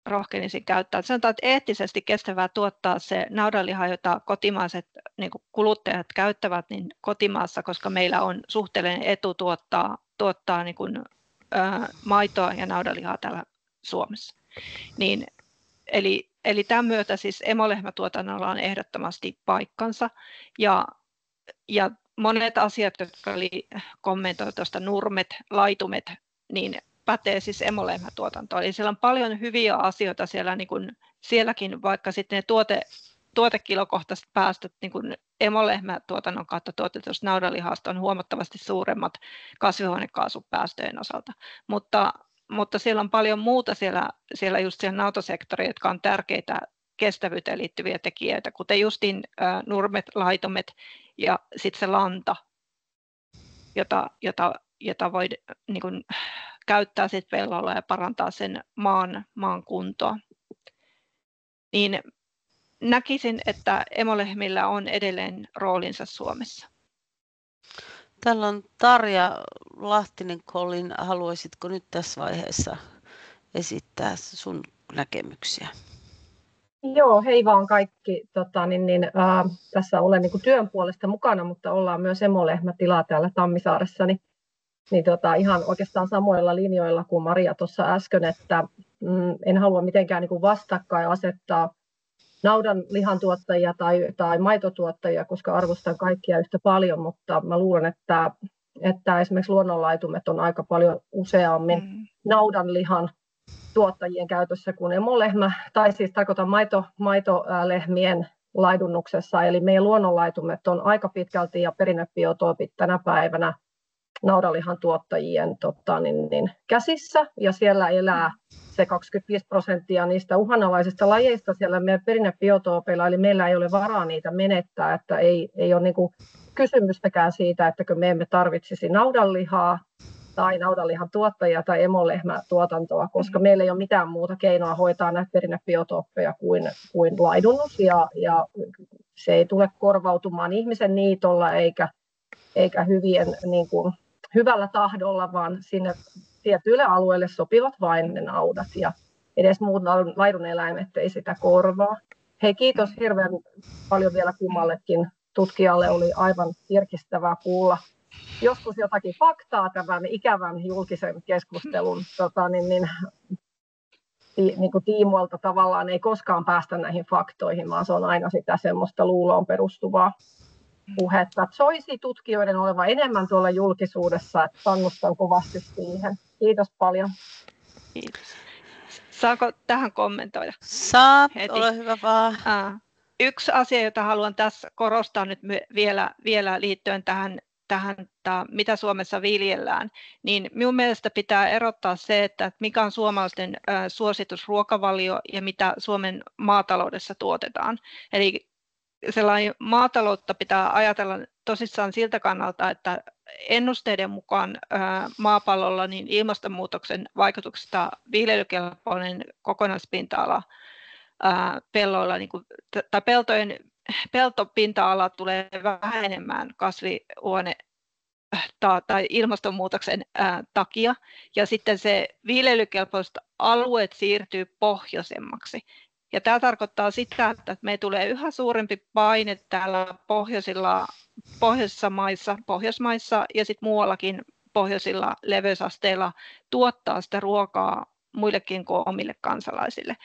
rohkenisin käyttää. Sanotaan, että eettisesti kestävää tuottaa se naudanliha, jota kotimaiset niin kuin kuluttajat käyttävät niin kotimaassa, koska meillä on suhteellinen etu tuottaa niin kuin, maitoa ja naudanlihaa täällä Suomessa. Niin, eli tämän myötä siis emolehmätuotannolla on ehdottomasti paikkansa ja monet asiat, jotka kommentoivat tuosta nurmet, laitumet, niin pätee siis emolehmätuotantoon. Eli siellä on paljon hyviä asioita siellä, niin kuin sielläkin, vaikka sitten ne tuotekilokohtaiset päästöt niin kuin emolehmätuotannon kautta tuotetusta naudanlihasta on huomattavasti suuremmat kasvihuonekaasupäästöjen osalta. Mutta siellä on paljon muuta siellä just siellä nautasektorilla, jotka on tärkeitä kestävyyteen liittyviä tekijöitä, kuten justiin nurmet, laitumet ja sitten se lanta, jota voi niin kuin käyttää sit pellolla ja parantaa sen maan kuntoa. Niin näkisin, että emolehmillä on edelleen roolinsa Suomessa. Täällä on Tarja Lahtinen. Colin, haluaisitko nyt tässä vaiheessa esittää sun näkemyksiä? Joo, hei vaan kaikki. Tässä olen niin kuin työn puolesta mukana, mutta ollaan myös emolehmätilaa täällä Tammisaaressa. Niin ihan oikeastaan samoilla linjoilla kuin Maria tuossa äsken, että en halua mitenkään niin kuin vastakkain asettaa naudanlihan tuottajia tai maitotuottajia, koska arvostan kaikkia yhtä paljon, mutta mä luulen, että esimerkiksi luonnonlaitumet on aika paljon useammin naudanlihan tuottajien käytössä kuin emolehmä, tai siis tarkoitan maitolehmien laidunnuksessa, eli meidän luonnonlaitumet on aika pitkälti ja perinnebiotoopit tänä päivänä naudanlihan tuottajien käsissä, ja siellä elää se 25% niistä uhanalaisista lajeista siellä meidän perinnebiotoopeilla, eli meillä ei ole varaa niitä menettää, että ei ole niin kuin kysymystäkään siitä, että me emme tarvitsisi naudanlihaa tai naudanlihan tuottajia tai emolehmätuotantoa, koska meillä ei ole mitään muuta keinoa hoitaa näitä perinnebiotooppeja kuin laidunnus, ja se ei tule korvautumaan ihmisen niitolla eikä hyvällä tahdolla, vaan sinne tietyille alueille sopivat vain ne naudat, ja edes muut laiduneläimet ei sitä korvaa. Hei, kiitos hirveän paljon vielä kummallekin tutkijalle, oli aivan virkistävää kuulla joskus jotakin faktaa tämän ikävän julkisen keskustelun tiimoilta. Tavallaan ei koskaan päästä näihin faktoihin, vaan se on aina sitä semmoista luuloon perustuvaa puhetta. Soisi tutkijoiden olevan enemmän tuolla julkisuudessa, että kannustan kovasti siihen. Kiitos paljon. Kiitos. Saako tähän kommentoida? Saa, ole hyvä vaan. Yksi asia, jota haluan tässä korostaa nyt vielä liittyen tähän, mitä Suomessa viljellään, niin minun mielestä pitää erottaa se, että mikä on suomalaisten suositusruokavalio ja mitä Suomen maataloudessa tuotetaan. Eli sellainen maataloutta pitää ajatella tosissaan siltä kannalta, että ennusteiden mukaan maapallolla niin ilmastonmuutoksen vaikutuksesta viljelykelpoinen kokonaispinta-ala pelloilla, tai peltopinta-ala tulee vähenemään kasvihuone tai ilmastonmuutoksen takia, ja sitten se viljelykelpoiset alueet siirtyy pohjoisemmaksi. Ja tämä tarkoittaa sitä, että me tulee yhä suurempi paine täällä pohjoisissa maissa, Pohjoismaissa ja sitten muuallakin pohjoisilla leveysasteilla tuottaa sitä ruokaa muillekin kuin omille kansalaisille.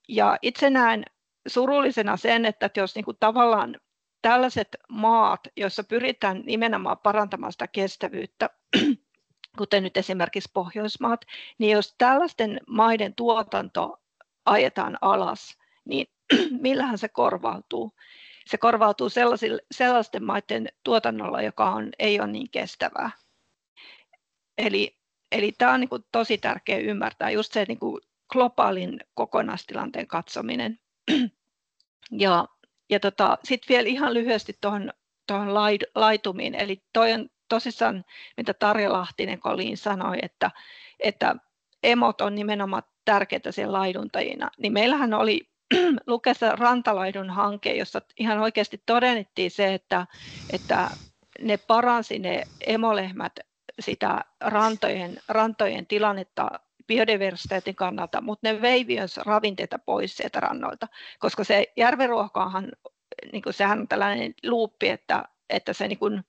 Ja itse näen surullisena sen, että jos niin kuin tavallaan tällaiset maat, joissa pyritään nimenomaan parantamaan sitä kestävyyttä, kuten nyt esimerkiksi Pohjoismaat, niin jos tällaisten maiden tuotanto ajetaan alas, niin millähän se korvautuu? Se korvautuu sellaisten maiden tuotannolla, joka ei ole niin kestävää. Eli tämä on niin kuin tosi tärkeää ymmärtää, just se niin kuin globaalin kokonaistilanteen katsominen. Ja sitten vielä ihan lyhyesti tuohon laitumiin, eli toi on tosissaan, mitä Tarja Lahtinen Kolin sanoi, että emot on nimenomaan tärkeitä siellä laiduntajina, niin meillähän oli Lukessa rantalaidun hanke, jossa ihan oikeasti todennettiin se, että ne paransi ne emolehmät sitä rantojen tilannetta biodiversiteetin kannalta, mutta ne vei myös ravinteita pois sieltä rannoilta, koska se järvenruokahan, niin sehän on tällainen luuppi, että se niin kuin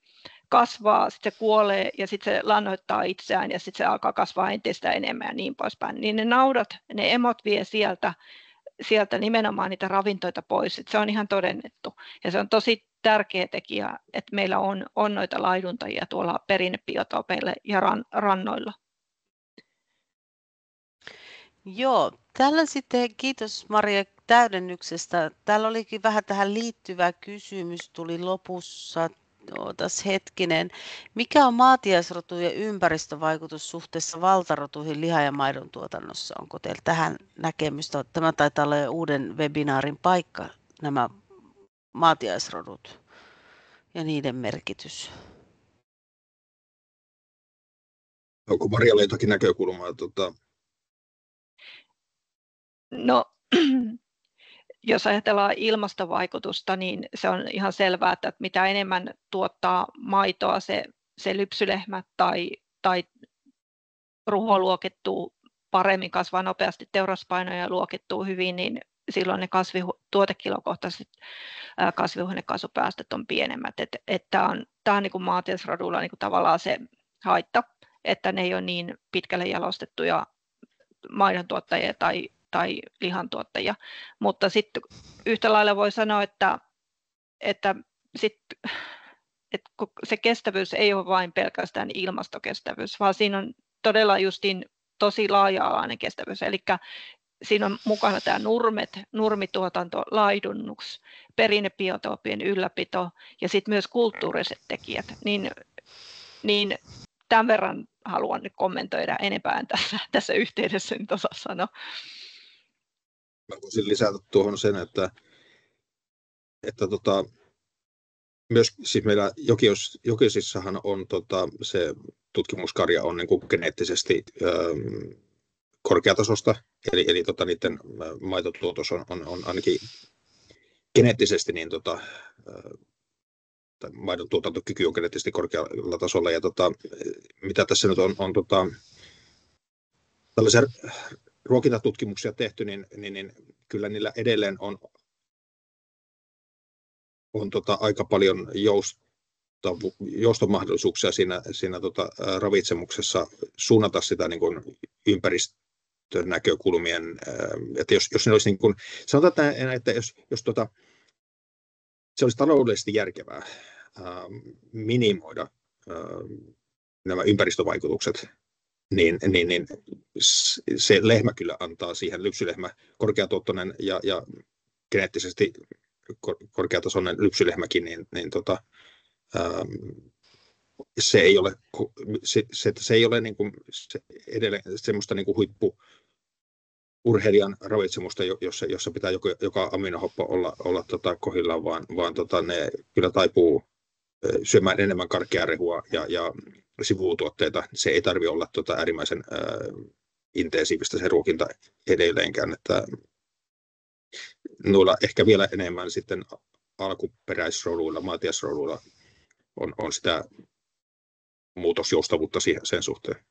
kasvaa, sitten se kuolee ja sitten se lannoittaa itseään ja sitten se alkaa kasvaa entistä enemmän ja niin poispäin. Niin ne naudat, ne emot vie sieltä nimenomaan niitä ravintoita pois. Se on ihan todennettu ja se on tosi tärkeä tekijä, että meillä on noita laiduntajia tuolla perinnebiotoopeilla ja rannoilla. Joo, täällä sitten kiitos Maria täydennyksestä. Täällä olikin vähän tähän liittyvä kysymys, tuli lopussa. Ootas hetkinen. Mikä on maatiaisrotujen ympäristövaikutus suhteessa valtarotuihin liha- ja maidon tuotannossa? Onko teillä tähän näkemystä? Tämä taitaa olla uuden webinaarin paikka, nämä maatiaisrodut ja niiden merkitys. Onko Marialla jotakin näkökulmaa? No, jos ajatellaan ilmastovaikutusta, niin se on ihan selvää, että mitä enemmän tuottaa maitoa se lypsylehmä tai ruho luokittuu paremmin, kasvaa nopeasti teuraspainoja ja luokittuu hyvin, niin silloin ne tuotekilokohtaiset kasvihuonekaasupäästöt on pienemmät. Tämä on niin kuin maatiaisrodulla niin kuin tavallaan se haitta, että ne ei ole niin pitkälle jalostettuja maidontuottajia tai lihantuottajia, mutta sitten yhtä lailla voi sanoa, että se kestävyys ei ole vain pelkästään ilmastokestävyys, vaan siinä on todella justiin tosi laaja-alainen kestävyys, eli siinä on mukana tämä nurmituotanto, laidunnus, perinnebiotoopien ylläpito ja sitten myös kulttuuriset tekijät. Niin Niin tämän verran haluan nyt kommentoida enempää tässä yhteydessä nyt osaa sanoa. Mä voisin lisätä tuohon sen, että myös siis meillä Jokisissahan on se tutkimuskarja on niin kuin geneettisesti korkeatasosta, eli niiden maitotuotos on ainakin geneettisesti niin tai maidon tuotantokyky on geneettisesti korkealla tasolla, ja mitä tässä nyt on tällaisia ruokintatutkimuksia tehty, niin kyllä niillä edelleen on aika paljon joustomahdollisuuksia siinä ravitsemuksessa suunnata sitä niin kuin ympäristön näkökulmien, että jos ne olisi niin kuin, sanotaan, että jos se olisi taloudellisesti järkevää minimoida nämä ympäristövaikutukset, niin se lehmä kyllä antaa siihen, lypsylehmä, korkeatuottoinen ja geneettisesti korkeatasoinen lypsylehmäkin, se ei ole niin kuin edelleen semmoista niin kuin huippu-urheilijan ravitsemusta, jossa pitää joka aminohappo olla kohdillaan, vaan ne kyllä taipuu syömään enemmän karkeaa rehua ja sivutuotteita. Se ei tarvitse olla äärimmäisen intensiivistä se ruokinta edelleenkään, että noilla ehkä vielä enemmän sitten alkuperäisroduilla, maatiasroduilla on sitä muutosjoustavuutta sen suhteen.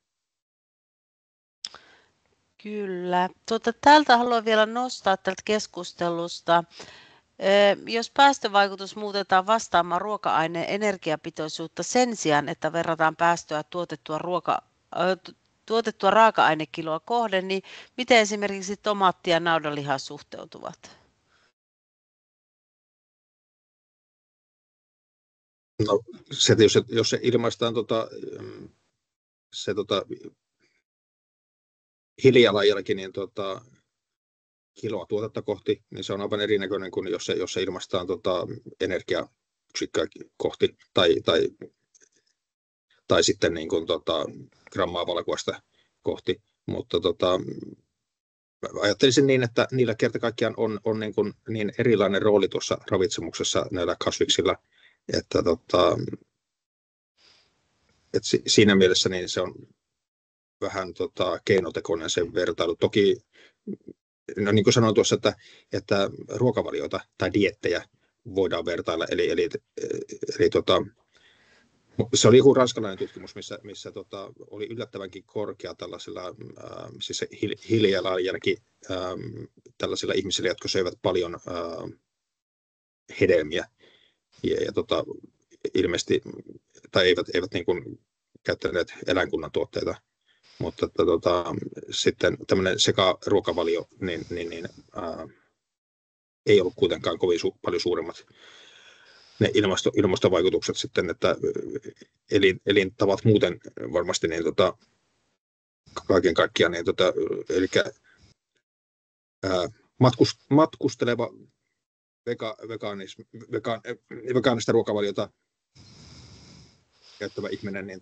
Kyllä. Täältä haluan vielä nostaa tältä keskustelusta. Jos päästövaikutus muutetaan vastaamaan ruoka-aineen energiapitoisuutta sen sijaan, että verrataan päästöä tuotettua raaka-ainekiloa kohden, niin miten esimerkiksi tomaatti ja naudanliha suhteutuvat? No, jos se ilmaistaan hiilijalanjälki niin kiloa tuotetta kohti, niin se on aivan erinäköinen kuin jos se ilmaistaan energiayksikköä kohti tai sitten niin kuin grammaa valkuaista kohti, mutta ajattelisin niin, että niillä kerta kaikkiaan on niin erilainen rooli tuossa ravitsemuksessa näillä kasviksilla, että siinä mielessä niin se on vähän keinotekoinen se vertailu. Toki, no niin kuin sanoin tuossa, että ruokavalioita tai diettejä voidaan vertailla, eli se oli joku ranskalainen tutkimus, missä oli yllättävänkin korkea tällaisilla, siis se hiilijalanjälki tällaisilla ihmisillä, jotka söivät paljon hedelmiä ja ilmeisesti, tai eivät niin kuin käyttäneet eläinkunnan tuotteita, mutta sitten tämmöinen sekaruokavalio niin ei ollut kuitenkaan kovin paljon suuremmat ne ilmastovaikutukset sitten, että elintavat muuten varmasti niin kaiken kaikkiaan niin eli matkusteleva vegaanista ruokavaliota käyttävä ihminen, niin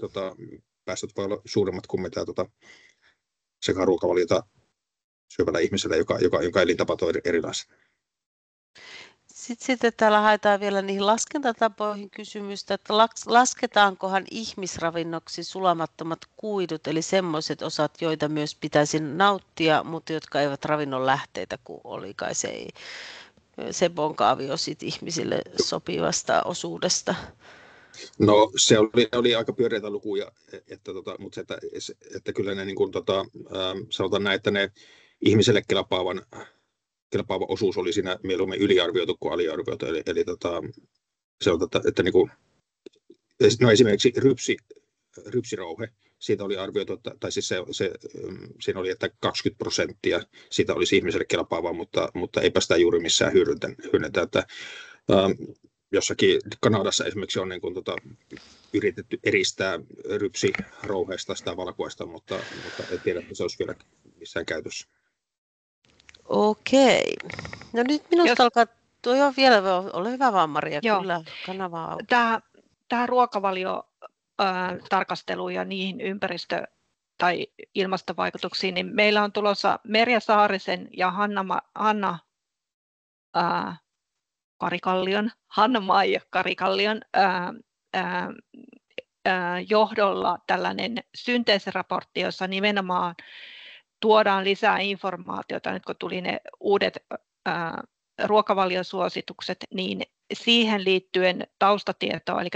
päästöt voi olla suuremmat kuin mitä sekaruokavaliota syövällä ihmisellä, joka elintapa on erilaisia. Sitten täällä haetaan vielä niihin laskentatapoihin kysymystä, että lasketaankohan ihmisravinnoksi sulamattomat kuidut, eli semmoiset osat, joita myös pitäisi nauttia, mutta jotka eivät ravinnon lähteitä, kun oli kai se Sebon kaavio sit ihmisille sopivasta osuudesta. No se oli aika pyöreitä lukuja, mutta että kyllä ne niin kuin, sanotaan näin, että ne ihmiselle kelpaava osuus oli siinä mieluummin yliarvioitu kuin aliarvioitu, eli se on, että niin kuin, no esimerkiksi rypsirouhe, siitä oli arvioitu, tai siis siinä oli, että 20% siitä olisi ihmiselle kelpaavaa, mutta eipä sitä juuri missään hyödyntä, että jossakin Kanadassa esimerkiksi on niin kuin, yritetty eristää rypsirouheesta sitä valkuaista, mutta en tiedä, että se olisi vielä missään käytössä. Okei. No nyt minusta alkaa tuo vielä, ole hyvä vaan Maria, kyllä kanavaa auki. Tämä ruokavalio tarkasteluun ja niihin ympäristö- tai ilmastovaikutuksiin, niin meillä on tulossa Merja Saarisen ja Hanna-Maija Karikallion johdolla tällainen synteesiraportti, jossa nimenomaan tuodaan lisää informaatiota, nyt kun tuli ne uudet ruokavaliosuositukset, niin siihen liittyen taustatietoa, eli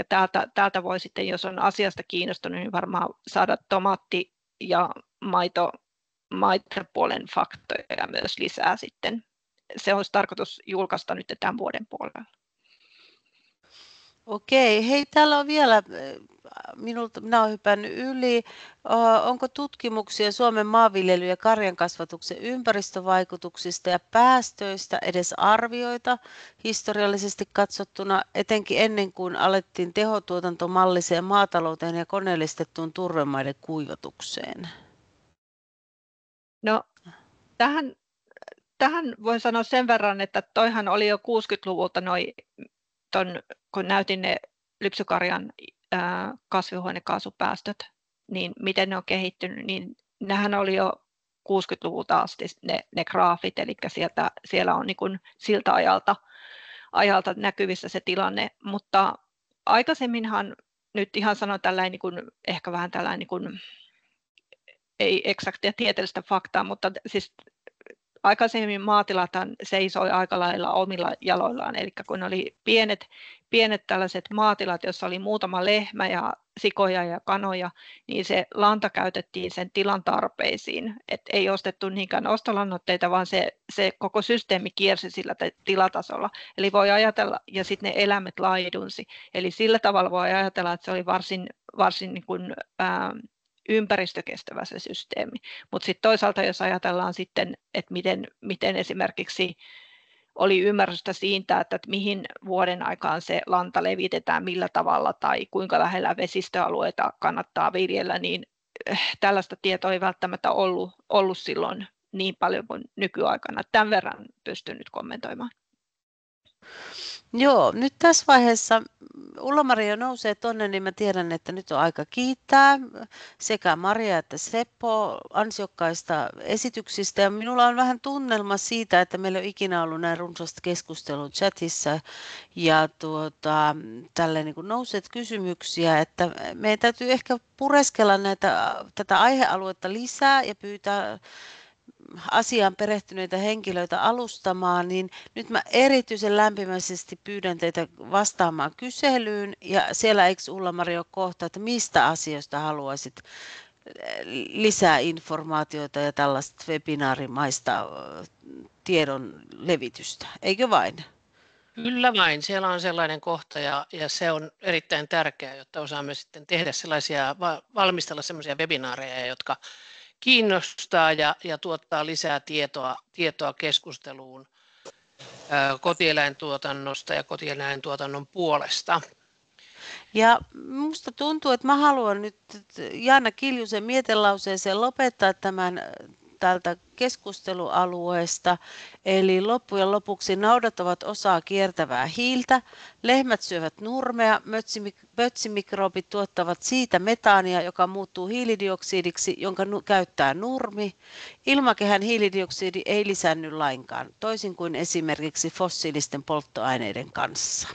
täältä voi sitten, jos on asiasta kiinnostunut, niin varmaan saada tomaatti- ja maitopuolen faktoja myös lisää sitten. Se olisi tarkoitus julkaista nyt tämän vuoden puolella. Okei, hei, täällä on vielä, minä olen hypännyt yli. Onko tutkimuksia Suomen maanviljely- ja karjankasvatuksen ympäristövaikutuksista ja päästöistä edes arvioita historiallisesti katsottuna, etenkin ennen kuin alettiin tehotuotantomalliseen maatalouteen ja koneellistettuun turvemaiden kuivatukseen? No, tähän voin sanoa sen verran, että toihan oli jo 60-luvulta kun näytin ne lypsykarjan kasvihuonekaasupäästöt, niin miten ne on kehittynyt, niin nehän oli jo 60-luvulta asti ne graafit, eli siellä on niin kuin siltä ajalta näkyvissä se tilanne, mutta aikaisemminhan nyt ihan sanon tällainen, niin kuin, ehkä vähän tällainen, niin kuin, ei eksaktia tieteellistä faktaa, mutta siis aikaisemmin maatilathan seisoi aika lailla omilla jaloillaan, eli kun oli pienet tällaiset maatilat, joissa oli muutama lehmä ja sikoja ja kanoja, niin se lanta käytettiin sen tilan tarpeisiin. Et ei ostettu niinkään ostolannoitteita, vaan se koko systeemi kiersi sillä tilatasolla. Eli voi ajatella, ja sitten ne eläimet laidunsi. Eli sillä tavalla voi ajatella, että se oli varsin niin kuin, ympäristökestävä se systeemi. Mutta sitten toisaalta, jos ajatellaan sitten, että miten esimerkiksi oli ymmärrystä siitä, että mihin vuoden aikaan se lanta levitetään, millä tavalla tai kuinka lähellä vesistöalueita kannattaa viljellä, niin tällaista tietoa ei välttämättä ollut silloin niin paljon kuin nykyaikana. Tämän verran pystyn nyt kommentoimaan. Joo, nyt tässä vaiheessa Ulla-Maria nousee tonne, niin mä tiedän, että nyt on aika kiittää sekä Maria että Seppo ansiokkaista esityksistä. Ja minulla on vähän tunnelma siitä, että meillä on ikinä ollut näin runsasta keskustelua chatissa ja tälleen niin kuin nouseet kysymyksiä, että meidän täytyy ehkä pureskella tätä aihealuetta lisää ja pyytää asiaan perehtyneitä henkilöitä alustamaan, niin nyt mä erityisen lämpimästi pyydän teitä vastaamaan kyselyyn, ja siellä eikö Ulla-Maria ole kohta, että mistä asioista haluaisit lisää informaatiota ja tällaista webinaarimaista tiedon levitystä, eikö vain? Kyllä vain, siellä on sellainen kohta ja se on erittäin tärkeää, jotta osaamme sitten tehdä valmistella sellaisia webinaareja, jotka kiinnostaa ja tuottaa lisää tietoa keskusteluun kotieläintuotannosta ja kotieläintuotannon puolesta. Ja musta tuntuu, että mä haluan nyt Jaana Kiljusen mietelauseeseen lopettaa tämän tältä keskustelualueesta. Eli loppujen lopuksi naudat ovat osa kiertävää hiiltä, lehmät syövät nurmea, pötsimikrobit tuottavat siitä metaania, joka muuttuu hiilidioksidiksi, jonka käyttää nurmi. Ilmakehän hiilidioksidi ei lisäänny lainkaan, toisin kuin esimerkiksi fossiilisten polttoaineiden kanssa.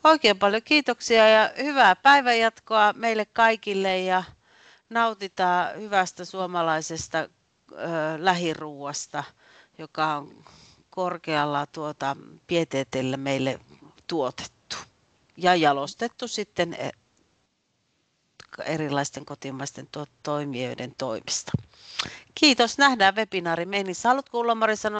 Oikein paljon kiitoksia ja hyvää päivänjatkoa meille kaikille ja nautitaan hyvästä suomalaisesta lähiruuasta, joka on korkealla pieteetillä meille tuotettu ja jalostettu sitten erilaisten kotimaisten toimijoiden toimesta. Kiitos, nähdään webinaari menissä. Haluatko Ulla-Mari sanoa